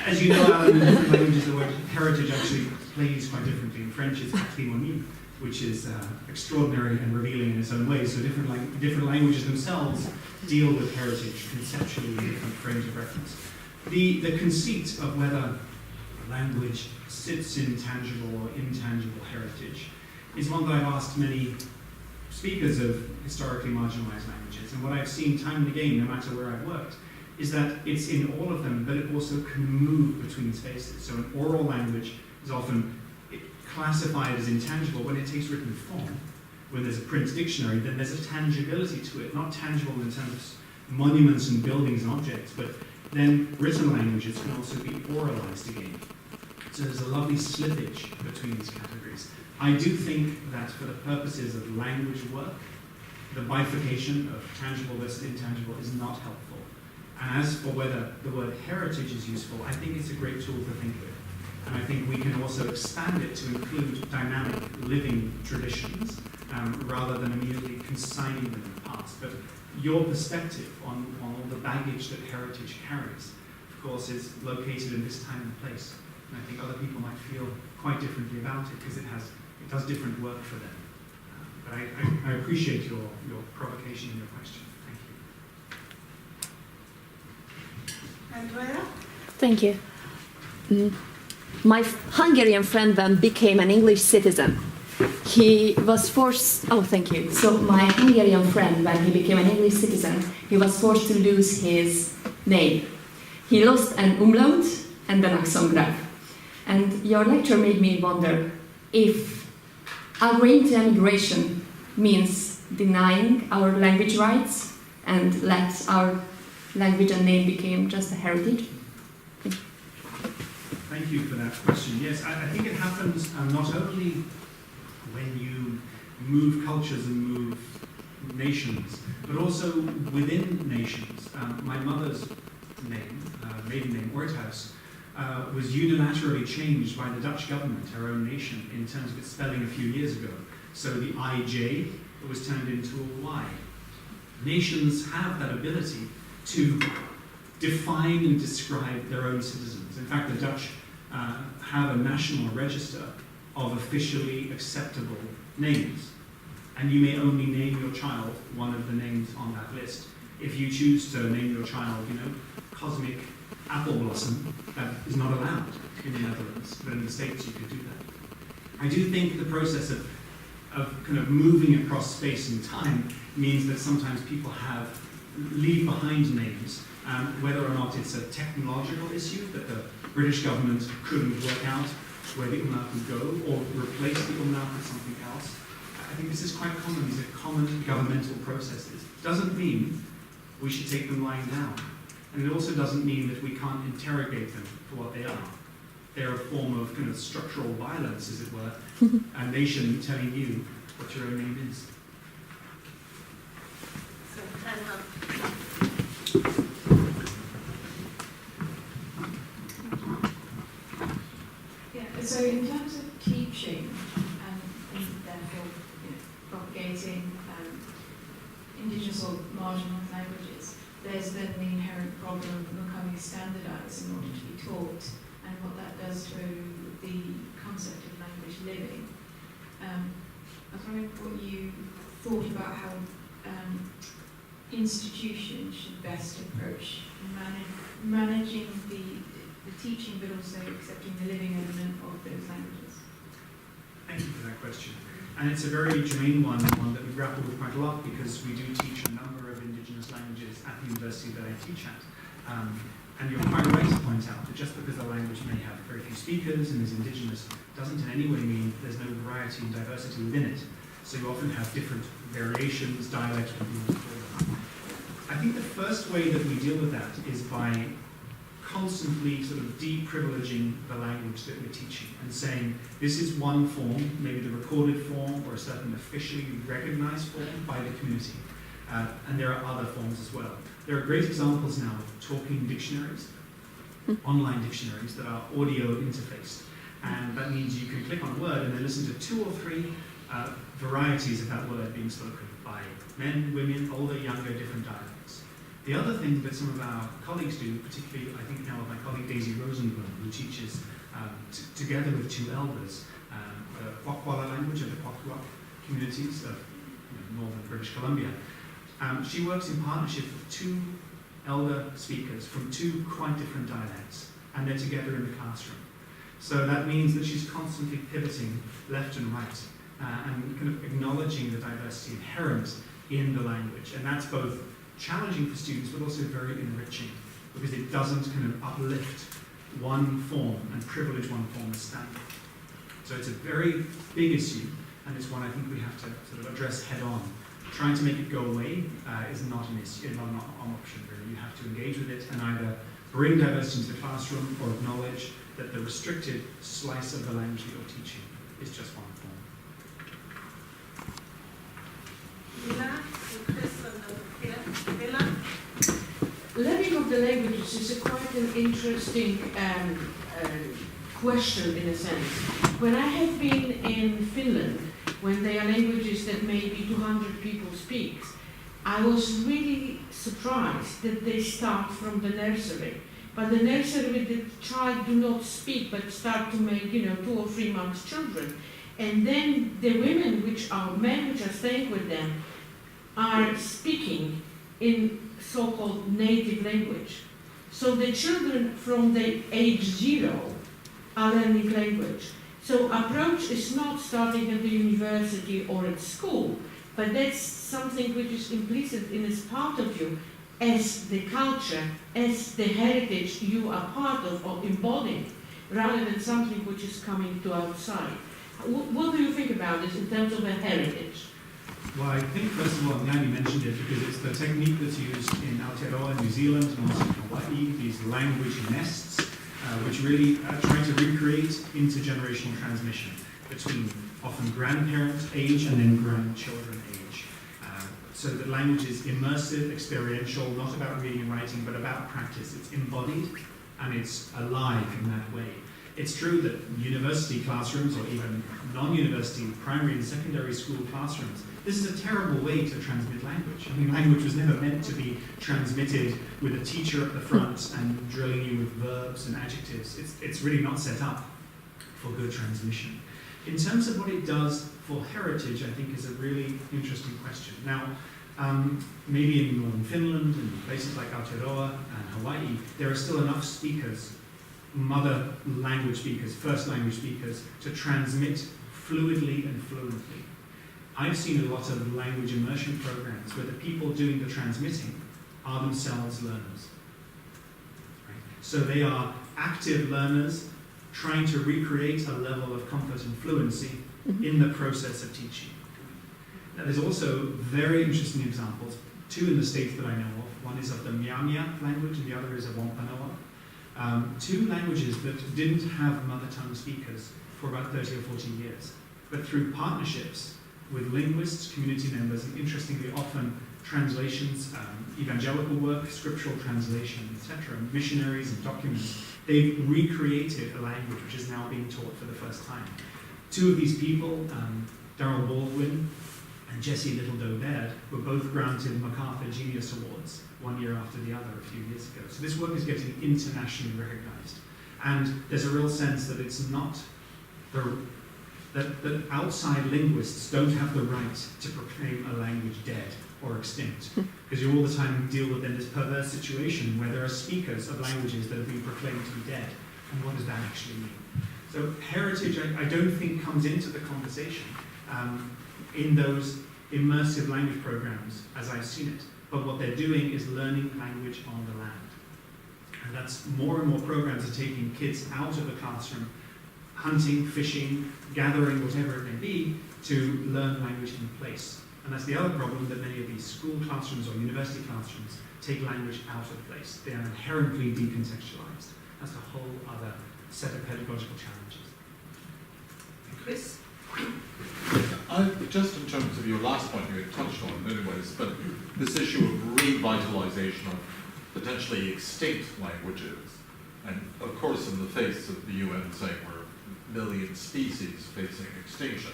As you know, Alan, in different languages, the word heritage actually plays quite differently. In French, it's patrimoine, which is extraordinary and revealing in its own way. So different languages themselves deal with heritage conceptually in different frames of reference. The conceit of whether language sits in tangible or intangible heritage is one that I've asked many speakers of historically marginalized languages. And what I've seen time and again, no matter where I've worked, is that it's in all of them, but it also can move between spaces. So an oral language is often classified as intangible when it takes written form. When there's a print dictionary, then there's a tangibility to it, not tangible in terms of monuments and buildings and objects, but then written languages can also be oralized again. So there's a lovely slippage between these categories. I do think that for the purposes of language work, the bifurcation of tangible versus intangible is not helpful. And as for whether the word heritage is useful, I think it's a great tool to think with. And I think we can also expand it to include dynamic, living traditions, rather than immediately consigning them in the past. But your perspective on all the baggage that heritage carries, of course, is located in this time and place. And I think other people might feel quite differently about it because it does different work for them. But I appreciate your provocation and your question. Thank you.
Andrea?
Thank you. My Hungarian friend then became an English citizen. He was forced, thank you. So my Hungarian friend, when he became an English citizen, he was forced to lose his name. He lost an umlaut and an accent grave. And your lecture made me wonder if agreeing to emigration means denying our language rights and let our language and name become just a heritage.
Thank you for that question. Yes, I think it happens not only when you move cultures and move nations, but also within nations. My mother's name, maiden name, Orthuis, was unilaterally changed by the Dutch government, our own nation, in terms of its spelling a few years ago. So the IJ was turned into a Y. Nations have that ability to define and describe their own citizens. In fact, the Dutch have a national register of officially acceptable names. And you may only name your child one of the names on that list. If you choose to name your child, Cosmic Apple Blossom, that is not allowed in the Netherlands, but in the States you could do that. I do think the process of kind of moving across space and time means that sometimes people leave behind names, whether or not it's a technological issue that the British government couldn't work out where the umlaut would go, or replace the umlaut with something else. I think this is quite common. These are common governmental processes. Doesn't mean we should take them lying down. And it also doesn't mean that we can't interrogate them for what they are. They're a form of kind of structural violence, as it were, a nation telling you what your own name is.
So, Anna.
So in terms of teaching and therefore propagating indigenous or marginalized languages, there's then the inherent problem of becoming standardized in order to be taught, and what that does to the concept of language living. I was wondering what you thought about how institutions should best approach managing the teaching, but also accepting the living element of those languages.
Thank you for that question. And it's a very germane one that we grapple with quite a lot, because we do teach a number of indigenous languages at the university that I teach at. And you're quite right to point out that just because a language may have very few speakers and is indigenous doesn't in any way mean there's no variety and diversity within it. So you often have different variations, dialects, whatever you want to call them. I think the first way that we deal with that is by constantly sort of de-privileging the language that we're teaching and saying this is one form, maybe the recorded form or a certain officially recognized form by the community. And there are other forms as well. There are great examples now of talking dictionaries online dictionaries that are audio interfaced. And that means you can click on a word and then listen to 2 or 3 varieties of that word being spoken by men, women, older, younger, different dialects. The other thing that some of our colleagues do, particularly I think now my colleague Daisy Rosenblum, who teaches together with 2 elders, the Kwakwala language of the Kwakwak communities of northern British Columbia. She works in partnership with 2 elder speakers from 2 quite different dialects, and they're together in the classroom. So that means that she's constantly pivoting left and right, and kind of acknowledging the diversity inherent in the language. And that's both challenging for students, but also very enriching, because it doesn't kind of uplift one form and privilege one form as standard. So it's a very big issue, and it's one I think we have to sort of address head on. Trying to make it go away is not an issue, not an option really. You have to engage with it and either bring diversity into the classroom or acknowledge that the restricted slice of the language that you're teaching is just one form.
Mila, and Chris, and Mila.
Learning of the languages is quite an interesting question in a sense. When I have been in Finland, when there are languages that maybe 200 people speak, I was really surprised that they start from the nursery. But the nursery, the child do not speak, but start to make, 2 or 3 months children. And then the women, which are men, which are staying with them, are speaking in so-called native language. So the children from the age 0 are learning language. So approach is not starting at the university or at school, but that's something which is implicit in as part of you, as the culture, as the heritage you are part of or embodying, rather than something which is coming to outside. What do you think about this in terms of a heritage?
Well, I think first of all, Nyani mentioned it because it's the technique that's used in Aotearoa, New Zealand, and also in Hawaii, these language nests, which really try to recreate intergenerational transmission between often grandparent age and then grandchildren age. So that language is immersive, experiential, not about reading and writing, but about practice. It's embodied and it's alive in that way. It's true that university classrooms or even non-university primary and secondary school classrooms, this is a terrible way to transmit language. I mean, language was never meant to be transmitted with a teacher at the front and drilling you with verbs and adjectives. It's really not set up for good transmission. In terms of what it does for heritage, I think is a really interesting question. Now, maybe in northern Finland and places like Aotearoa and Hawaii, there are still enough speakers, mother language speakers, first language speakers, to transmit fluidly and fluently. I've seen a lot of language immersion programs where the people doing the transmitting are themselves learners. Right? So they are active learners trying to recreate a level of comfort and fluency in the process of teaching. Now, there's also very interesting examples, 2 in the States that I know of. One is of the Miamia language and the other is of Wampanoag. 2 languages that didn't have mother tongue speakers for about 30 or 40 years. But through partnerships with linguists, community members, and interestingly often translations, evangelical work, scriptural translation, etc., missionaries and documents, they've recreated a language which is now being taught for the first time. 2 of these people, Darrell Baldwin and Jessie Little-Doe-Baird, were both granted MacArthur Genius Awards, one year after the other a few years ago. So this work is getting internationally recognized. And there's a real sense that it's not, that outside linguists don't have the right to proclaim a language dead or extinct. Because you all the time deal with then this perverse situation where there are speakers of languages that have been proclaimed to be dead. And what does that actually mean? So heritage, I don't think comes into the conversation in those immersive language programs as I've seen it. But what they're doing is learning language on the land. And that's more and more programs are taking kids out of the classroom, hunting, fishing, gathering, whatever it may be, to learn language in place. And that's the other problem, that many of these school classrooms or university classrooms take language out of place. They are inherently decontextualized. That's a whole other set of pedagogical challenges.
Chris?
Just in terms of your last point, you had touched on in many ways, but this issue of revitalization of potentially extinct languages, And of course, in the face of the UN saying we're a million species facing extinction,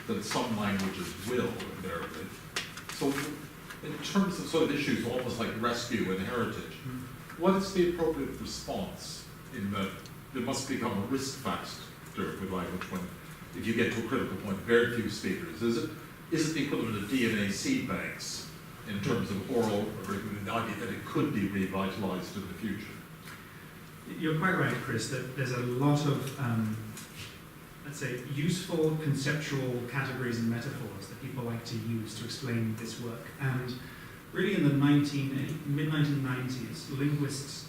that some languages will invariably. So in terms of sort of issues almost like rescue and heritage, what is the appropriate response in that there must become a risk factor with language when, if you get to a critical point, very few speakers? Is it the equivalent of DNA seed banks in terms of oral, or the idea that it could be revitalized in the future?
You're quite right, Chris, that there's a lot of, let's say, useful conceptual categories and metaphors that people like to use to explain this work. And really in the mid-1990s, linguists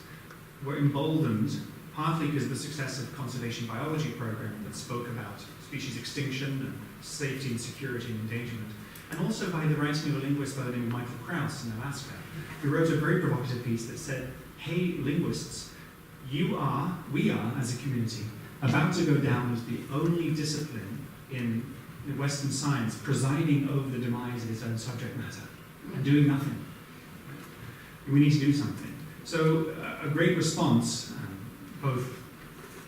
were emboldened, partly because of the success of the conservation biology program that spoke about species extinction and safety and security and endangerment, and also by the writing of a linguist by the name of Michael Krauss in Alaska, who wrote a very provocative piece that said, hey, linguists, we are, as a community, about to go down as the only discipline in Western science presiding over the demise of its own subject matter and doing nothing. We need to do something. So a great response, both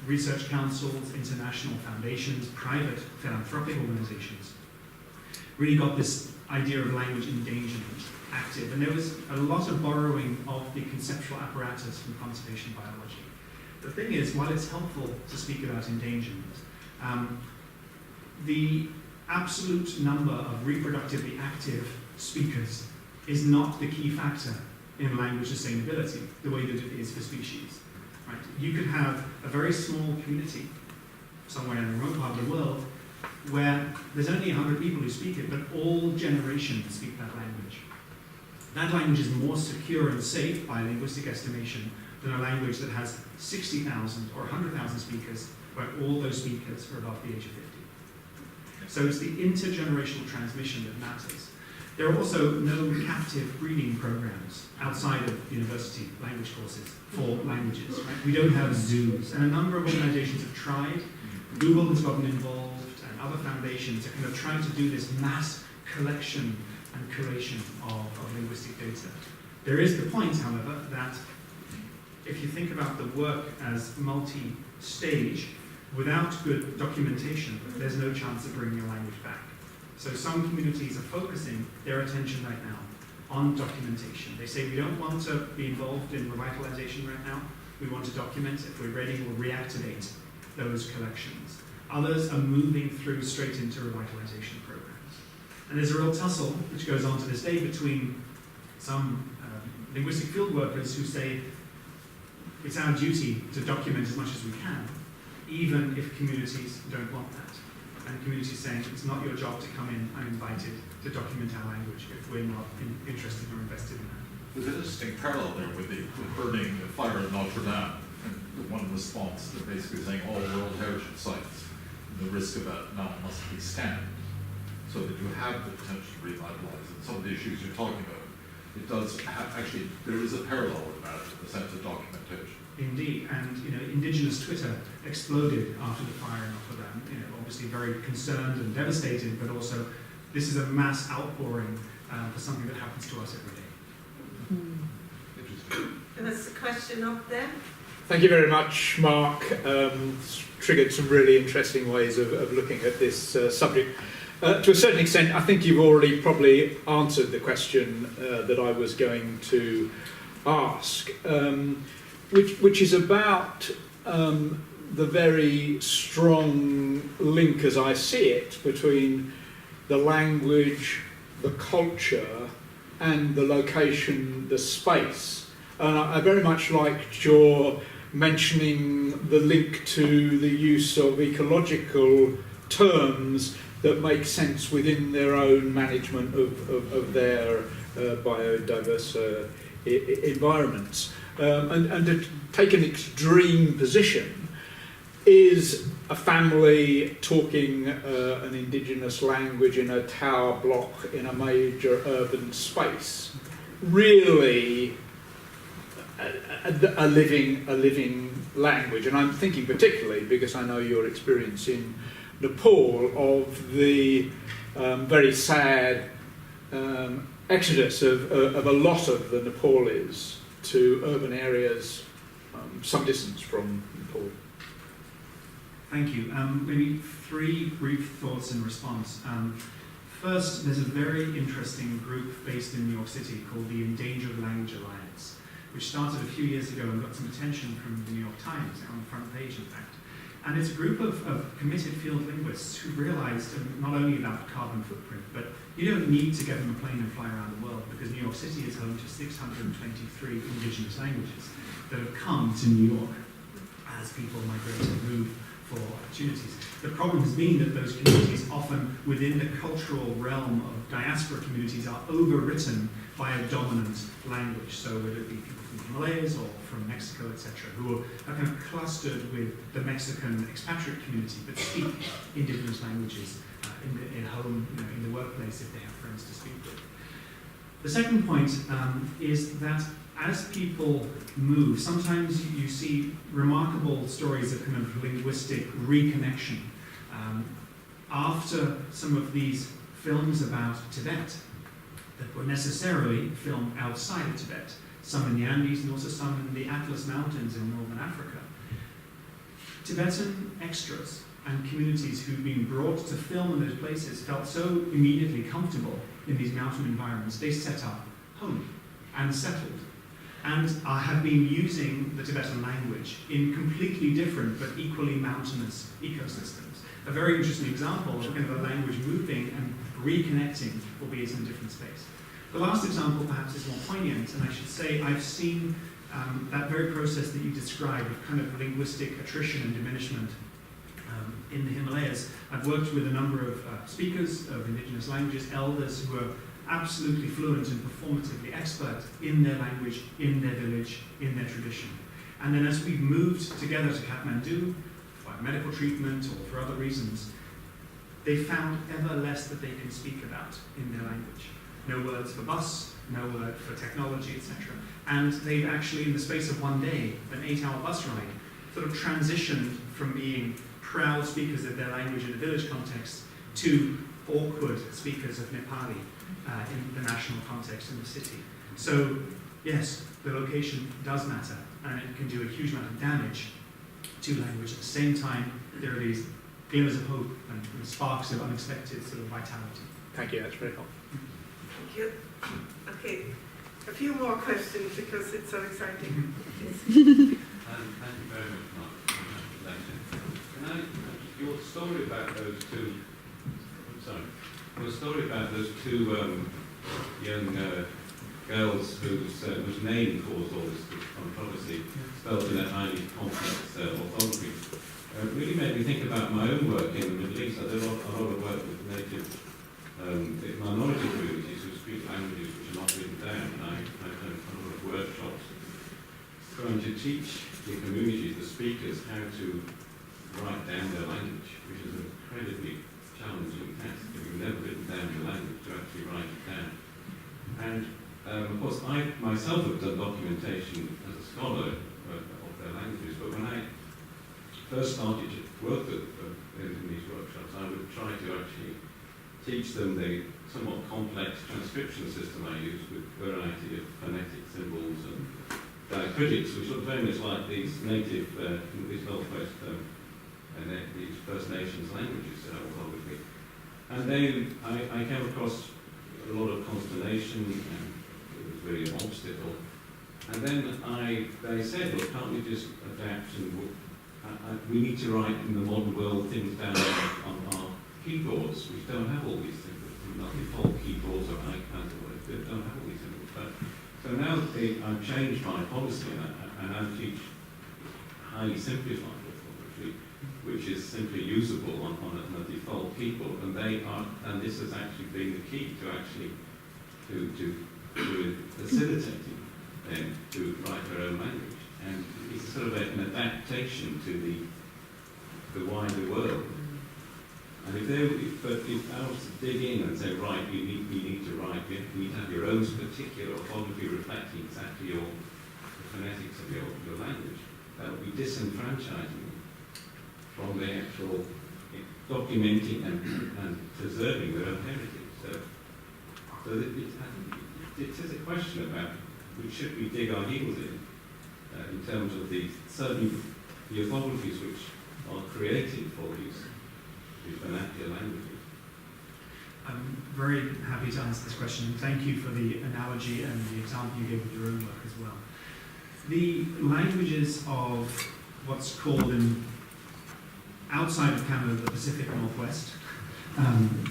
research councils, international foundations, private philanthropic organizations, really got this idea of language endangerment active. And there was a lot of borrowing of the conceptual apparatus from conservation biology. The thing is, while it's helpful to speak about endangerment, the absolute number of reproductively active speakers is not the key factor in language sustainability, the way that it is for species. Right? You could have a very small community somewhere in a remote part of the world where there's only 100 people who speak it, but all generations speak that language. That language is more secure and safe by linguistic estimation than a language that has 60,000 or 100,000 speakers, where all those speakers are above the age of 50. So it's the intergenerational transmission that matters. There are also no captive breeding programs outside of university language courses for languages. Right? We don't have zoos, and a number of organizations have tried. Google has gotten involved, and other foundations are kind of trying to do this mass collection and curation of linguistic data. There is the point, however, that if you think about the work as multi-stage, without good documentation, there's no chance of bringing a language back. So some communities are focusing their attention right now on documentation. They say, we don't want to be involved in revitalization right now. We want to document. If we're ready, we'll reactivate those collections. Others are moving through straight into revitalization programs. And there's a real tussle, which goes on to this day, between some linguistic field workers who say, it's our duty to document as much as we can, even if communities don't want that. And communities saying, it's not your job to come in, I'm invited to document our language if we're not interested or invested in that.
There's an interesting parallel there with the burning the fire at Notre Dame, and the one response that basically saying all World Heritage Sites, the risk of that now must be scanned, so that you have the potential to revitalize. And some of the issues you're talking about, it does actually, there is a parallel with that in the sense of documentation.
Indeed, and Indigenous Twitter exploded after the fire in Notre Dame. Obviously very concerned and devastated, but also this is a mass outpouring for something that happens to us every day.
Interesting.
And there's a question up there.
Thank you very much, Mark. Triggered some really interesting ways of looking at this subject. To a certain extent, I think you've already probably answered the question that I was going to ask. Which is about the very strong link, as I see it, between the language, the culture, and the location, the space. And I very much liked your mentioning the link to the use of ecological terms that make sense within their own management of their biodiverse environments. And to take an extreme position, is a family talking an indigenous language in a tower block in a major urban space really a living language? And I'm thinking particularly, because I know your experience in Nepal, of the very sad exodus of a lot of the Nepalese to urban areas some distance from Paul.
Thank you. Maybe three brief thoughts in response. First, there's a very interesting group based in New York City called the Endangered Language Alliance, which started a few years ago and got some attention from the New York Times, on the front page, in fact. And it's a group of committed field linguists who realized not only about the carbon footprint, but you don't need to get on a plane and fly around the world, because New York City is home to 623 indigenous languages that have come to New York as people migrate and move for opportunities. The problem has been that those communities, often within the cultural realm of diaspora communities, are overwritten by a dominant language. So whether it be people from the Himalayas or from Mexico, etc., who are kind of clustered with the Mexican expatriate community, but speak indigenous languages in home, in the workplace, if they have friends to speak with. The second point is that as people move, sometimes you see remarkable stories of kind of linguistic reconnection. After some of these films about Tibet that were necessarily filmed outside of Tibet, some in the Andes and also some in the Atlas Mountains in northern Africa, Tibetan extras and communities who'd been brought to film in those places felt so immediately comfortable in these mountain environments, they set up home and settled, and have been using the Tibetan language in completely different but equally mountainous ecosystems. A very interesting example of kind of a language moving and reconnecting, albeit in a different space. The last example perhaps is more poignant, and I should say I've seen that very process that you described of kind of linguistic attrition and diminishment in the Himalayas. I've worked with a number of speakers of indigenous languages, elders who are absolutely fluent and performatively expert in their language, in their village, in their tradition. And then as we've moved together to Kathmandu, for medical treatment or for other reasons, they found ever less that they can speak about in their language. No words for bus, no word for technology, etc. And they've actually, in the space of one day, an 8-hour bus ride, sort of transitioned from being proud speakers of their language in a village context to awkward speakers of Nepali in the national context in the city. So, yes, the location does matter, and it can do a huge amount of damage to language. At the same time, there are these glimmers of hope and sparks of unexpected sort of vitality.
Thank you, that's very helpful.
Thank you. Okay, a few more questions because it's so exciting.
Thank you very much, Mark, for that lecture. Your story about those two, young girls whose name caused all this controversy, spelled in a highly complex orthography, really made me think about my own work in the Middle East. I did a lot of work with native minority communities who speak languages which are not written down. And I've done a lot of workshops trying to teach the communities, the speakers, how to write down their language, which is an incredibly challenging task. If you've never written down your language, to actually write it down. And of course, I myself have done documentation as a scholar of their languages, but when I first started to work in these workshops, I would try to actually teach them the somewhat complex transcription system I use with a variety of phonetic symbols and diacritics, which look very much like these native, these Northwest, these First Nations languages orthographically. And then I came across a lot of consternation, and it was really an obstacle. And then they said, well, can't we just adapt and we need to write in the modern world things down on our keyboards, which don't have all these symbols. Not default keyboards or iPads or whatever, they don't have all these symbols. So now I've changed my policy and I teach highly simplified orthography, which is simply usable on a default keyboard, and this has actually been the key to facilitating them to write their own language. And it's sort of an adaptation to the wider world. And if I was to dig in and say, right, you need to write, you need to have your own particular orthography reflecting exactly the phonetics of your language, that would be disenfranchising from the actual documenting and preserving their own heritage. So it is a question about should we dig our heels in in terms of the certain the orthographies which are created for these vernacular languages?
I'm very happy to answer this question, and thank you for the analogy and the example you gave of your own work as well. The languages of what's called outside of Canada, the Pacific Northwest,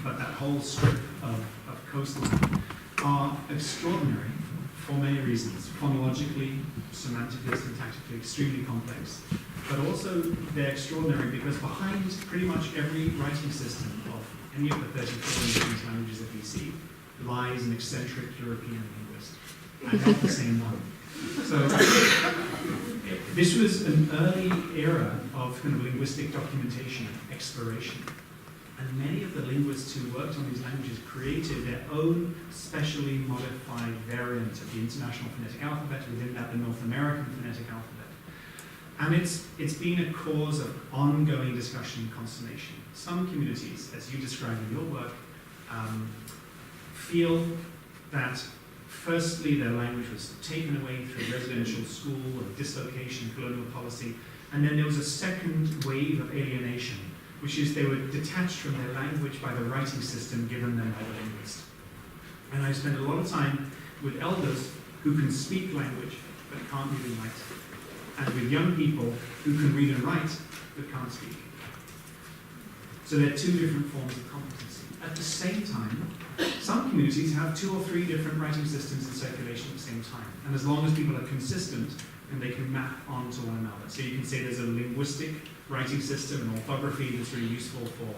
but that whole strip of coastline are extraordinary for many reasons. Phonologically, semantically, syntactically, extremely complex. But also they're extraordinary because behind pretty much every writing system of any of the 34 indigenous languages that we see lies an eccentric European linguist, and not the same one. So this was an early era of kind of linguistic documentation and exploration. And many of the linguists who worked on these languages created their own specially modified variant of the International Phonetic Alphabet, within that the North American Phonetic Alphabet. And it's been a cause of ongoing discussion and consternation. Some communities, as you described in your work, feel that firstly their language was taken away through residential school or dislocation, colonial policy, and then there was a second wave of alienation, which is they were detached from their language by the writing system given them by the linguist. And I spend a lot of time with elders who can speak language but can't read and write, and with young people who can read and write but can't speak. So they're two different forms of competency. At the same time, some communities have 2 or 3 different writing systems in circulation at the same time. And as long as people are consistent, then they can map onto one another. So you can say there's a linguistic writing system and orthography that's really useful for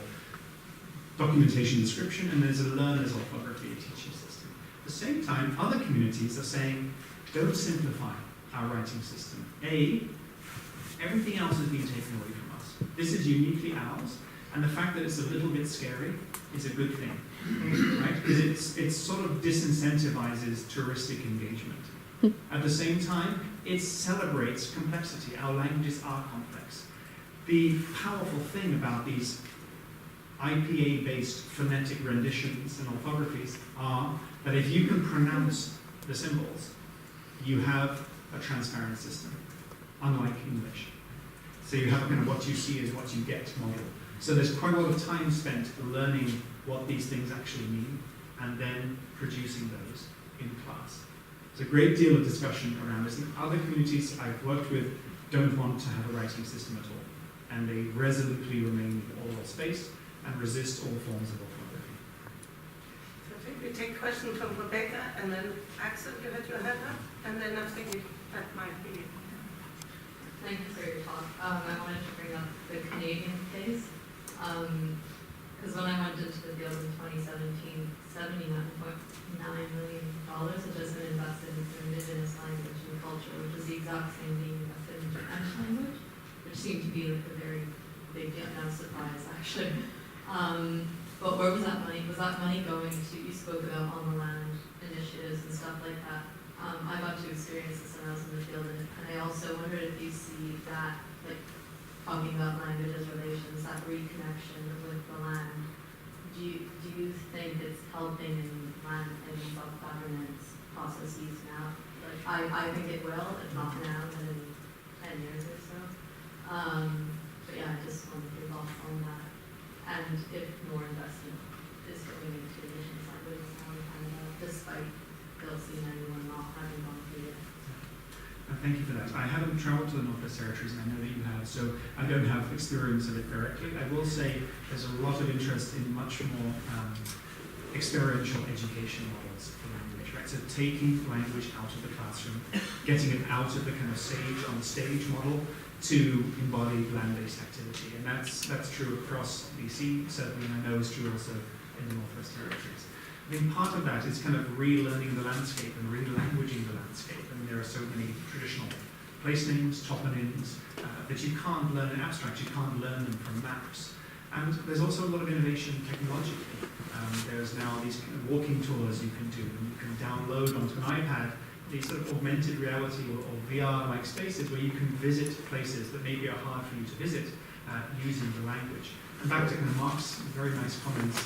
documentation description, and there's a learner's orthography, a teaching system. At the same time, other communities are saying, don't simplify our writing system. Everything else has been taken away from us. This is uniquely ours, and the fact that it's a little bit scary is a good thing, right? Because it sort of disincentivizes touristic engagement. At the same time, it celebrates complexity. Our languages are complex. The powerful thing about these IPA-based phonetic renditions and orthographies are that if you can pronounce the symbols, you have a transparent system, unlike English. So you have kind of what you see is what you get model. So there's quite a lot of time spent learning what these things actually mean and then producing those in class. There's a great deal of discussion around this. And other communities I've worked with don't want to have a writing system at all, and they resolutely remain in oral space and resist all forms of orthography.
So I think we take questions from Rebecca, and then Axel, you had your hand up, and then I think that might be it.
Thank you for your talk. I wanted to bring up the Canadian case, because when I went into the field in 2017, $79.9 million had just been invested into Indigenous language and culture, which is the exact same being invested into French language, which seemed to be like a very big deal. No surprise, actually. But where was that money? Was that money going to, you spoke about on the land initiatives and stuff like that. I got to experience this when I was in the field, and I also wondered if you see that, like, talking about languages relations, that reconnection with the land, do you think it's helping in land and self-governance processes now? Like, I think it will, if not now, then in 10 years or so. But yeah, I just wanted your thoughts on that, and if more investment is going into Indigenous languages now in Canada, despite Bill C-91 not having gone through it.
Thank you for that. I haven't traveled to the Northwest Territories, and I know that you have, so I don't have experience of it directly. I will say there's a lot of interest in much more experiential education models for language, right? So taking language out of the classroom, getting it out of the kind of on-stage model to embodied land-based activity. And that's true across BC, certainly, and I know is true also in the Northwest Territories. I think part of that is kind of relearning the landscape and relanguaging the landscape. I mean, there are so many traditional place names, toponyms, that you can't learn in abstract, you can't learn them from maps. And there's also a lot of innovation technologically. There's now these kind of walking tours you can do, and you can download onto an iPad these sort of augmented reality or VR-like spaces where you can visit places that maybe are hard for you to visit, using the language. And back to kind of Mark's very nice comments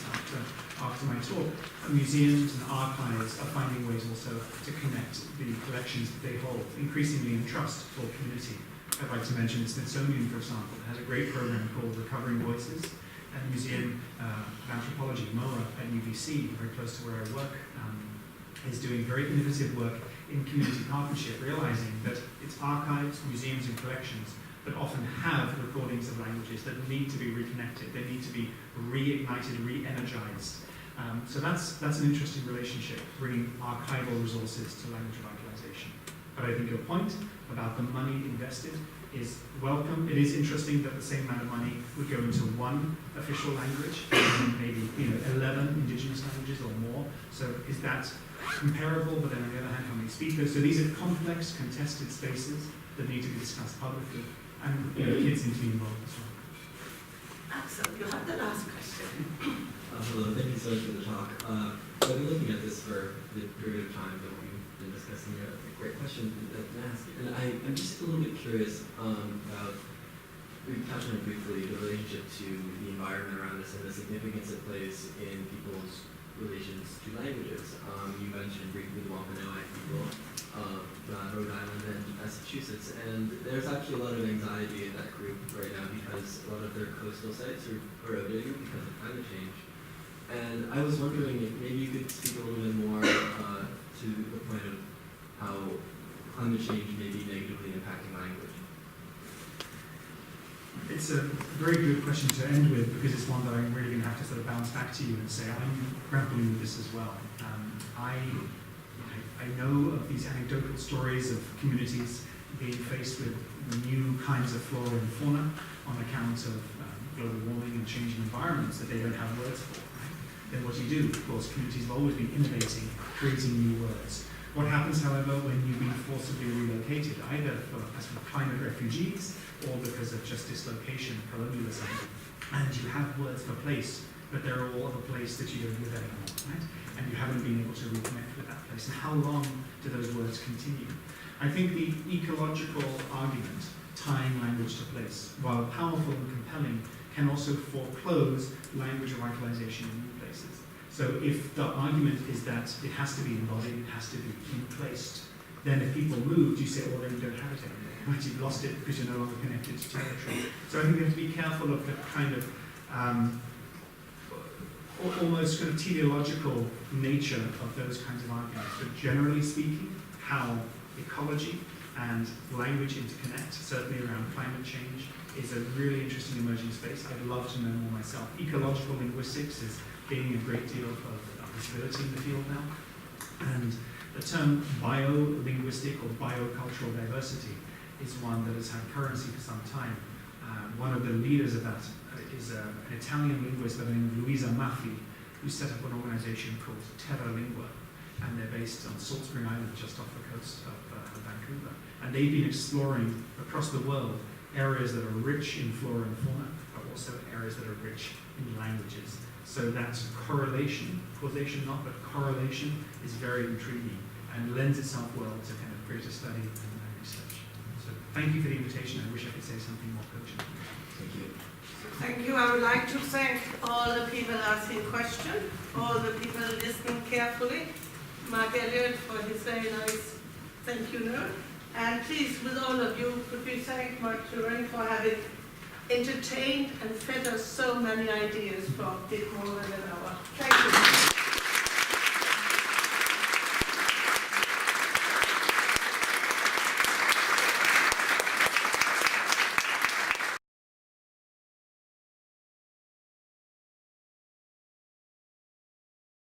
after my talk, museums and archives are finding ways also to connect the collections that they hold, increasingly in trust for community. I'd like to mention the Smithsonian, for example, has a great program called Recovering Voices, and the Museum of Anthropology, MOA, at UBC, very close to where I work, is doing very innovative work in community partnership, realizing that it's archives, museums and collections that often have recordings of languages that need to be reconnected, they need to be reignited, re-energized. So that's an interesting relationship, bringing archival resources to language revitalization. But I think your point about the money invested is welcome. It is interesting that the same amount of money would go into one official language, and maybe 11 indigenous languages or more. So is that comparable? But then on the other hand, how many speakers? So these are complex, contested spaces that need to be discussed publicly, and kids need to be involved as well.
Axel, you have the last question.
Hello, thank you so much for the talk. I've been looking at this for a period of time that we've been discussing here. It's a great question to ask. And I'm just a little bit curious about, we touched on it briefly, the relationship to the environment around us and the significance it plays in people's relations to languages. You mentioned briefly the Wampanoag people of Rhode Island and Massachusetts, and there's actually a lot of anxiety in that group right now because a lot of their coastal sites are eroding because of climate change. And I was wondering if maybe you could speak a little bit more to the point of how climate change may be negatively impacting language.
It's a very good question to end with because it's one that I'm really going to have to sort of bounce back to you and say I'm grappling with this as well. I know of these anecdotal stories of communities being faced with new kinds of flora and fauna on account of global warming and changing environments that they don't have words for. Then what do you do? Of course, communities have always been innovating, creating new words. What happens, however, when you've been forcibly relocated, either as climate refugees or because of just dislocation, colonialism, and you have words for place, but they're all of a place that you don't live anymore, right? And you haven't been able to reconnect with that place. And how long do those words continue? I think the ecological argument tying language to place, while powerful and compelling, can also foreclose language revitalization in new places. So if the argument is that it has to be embodied, it has to be placed, then if people moved, you say, well, then you don't have it anymore. Right? You've lost it because you're no longer connected to territory. So I think we have to be careful of the kind of almost kind of teleological nature of those kinds of arguments. But generally speaking, how ecology and language interconnect, certainly around climate change, is a really interesting emerging space. I'd love to know more myself. Ecological linguistics is gaining a great deal of visibility in the field now. And the term biolinguistic or biocultural diversity is one that has had currency for some time. One of the leaders of that is an Italian linguist by the name of Luisa Maffi, who set up an organization called Terra Lingua, and they're based on Salt Spring Island, just off the coast of Vancouver. And they've been exploring across the world areas that are rich in flora and fauna, but also areas that are rich in languages. So that correlation, causation not, but correlation is very intriguing and lends itself well to kind of greater study and research. So thank you for the invitation. I wish I could say something more cogent.
Thank you.
Thank you. I would like to thank all the people asking questions, all the people listening carefully, Mark Elliott for his very nice thank you note. And please, with all of you, could we thank Mark Turin for having entertained and fed us so many ideas for a bit more than an hour. Thank you.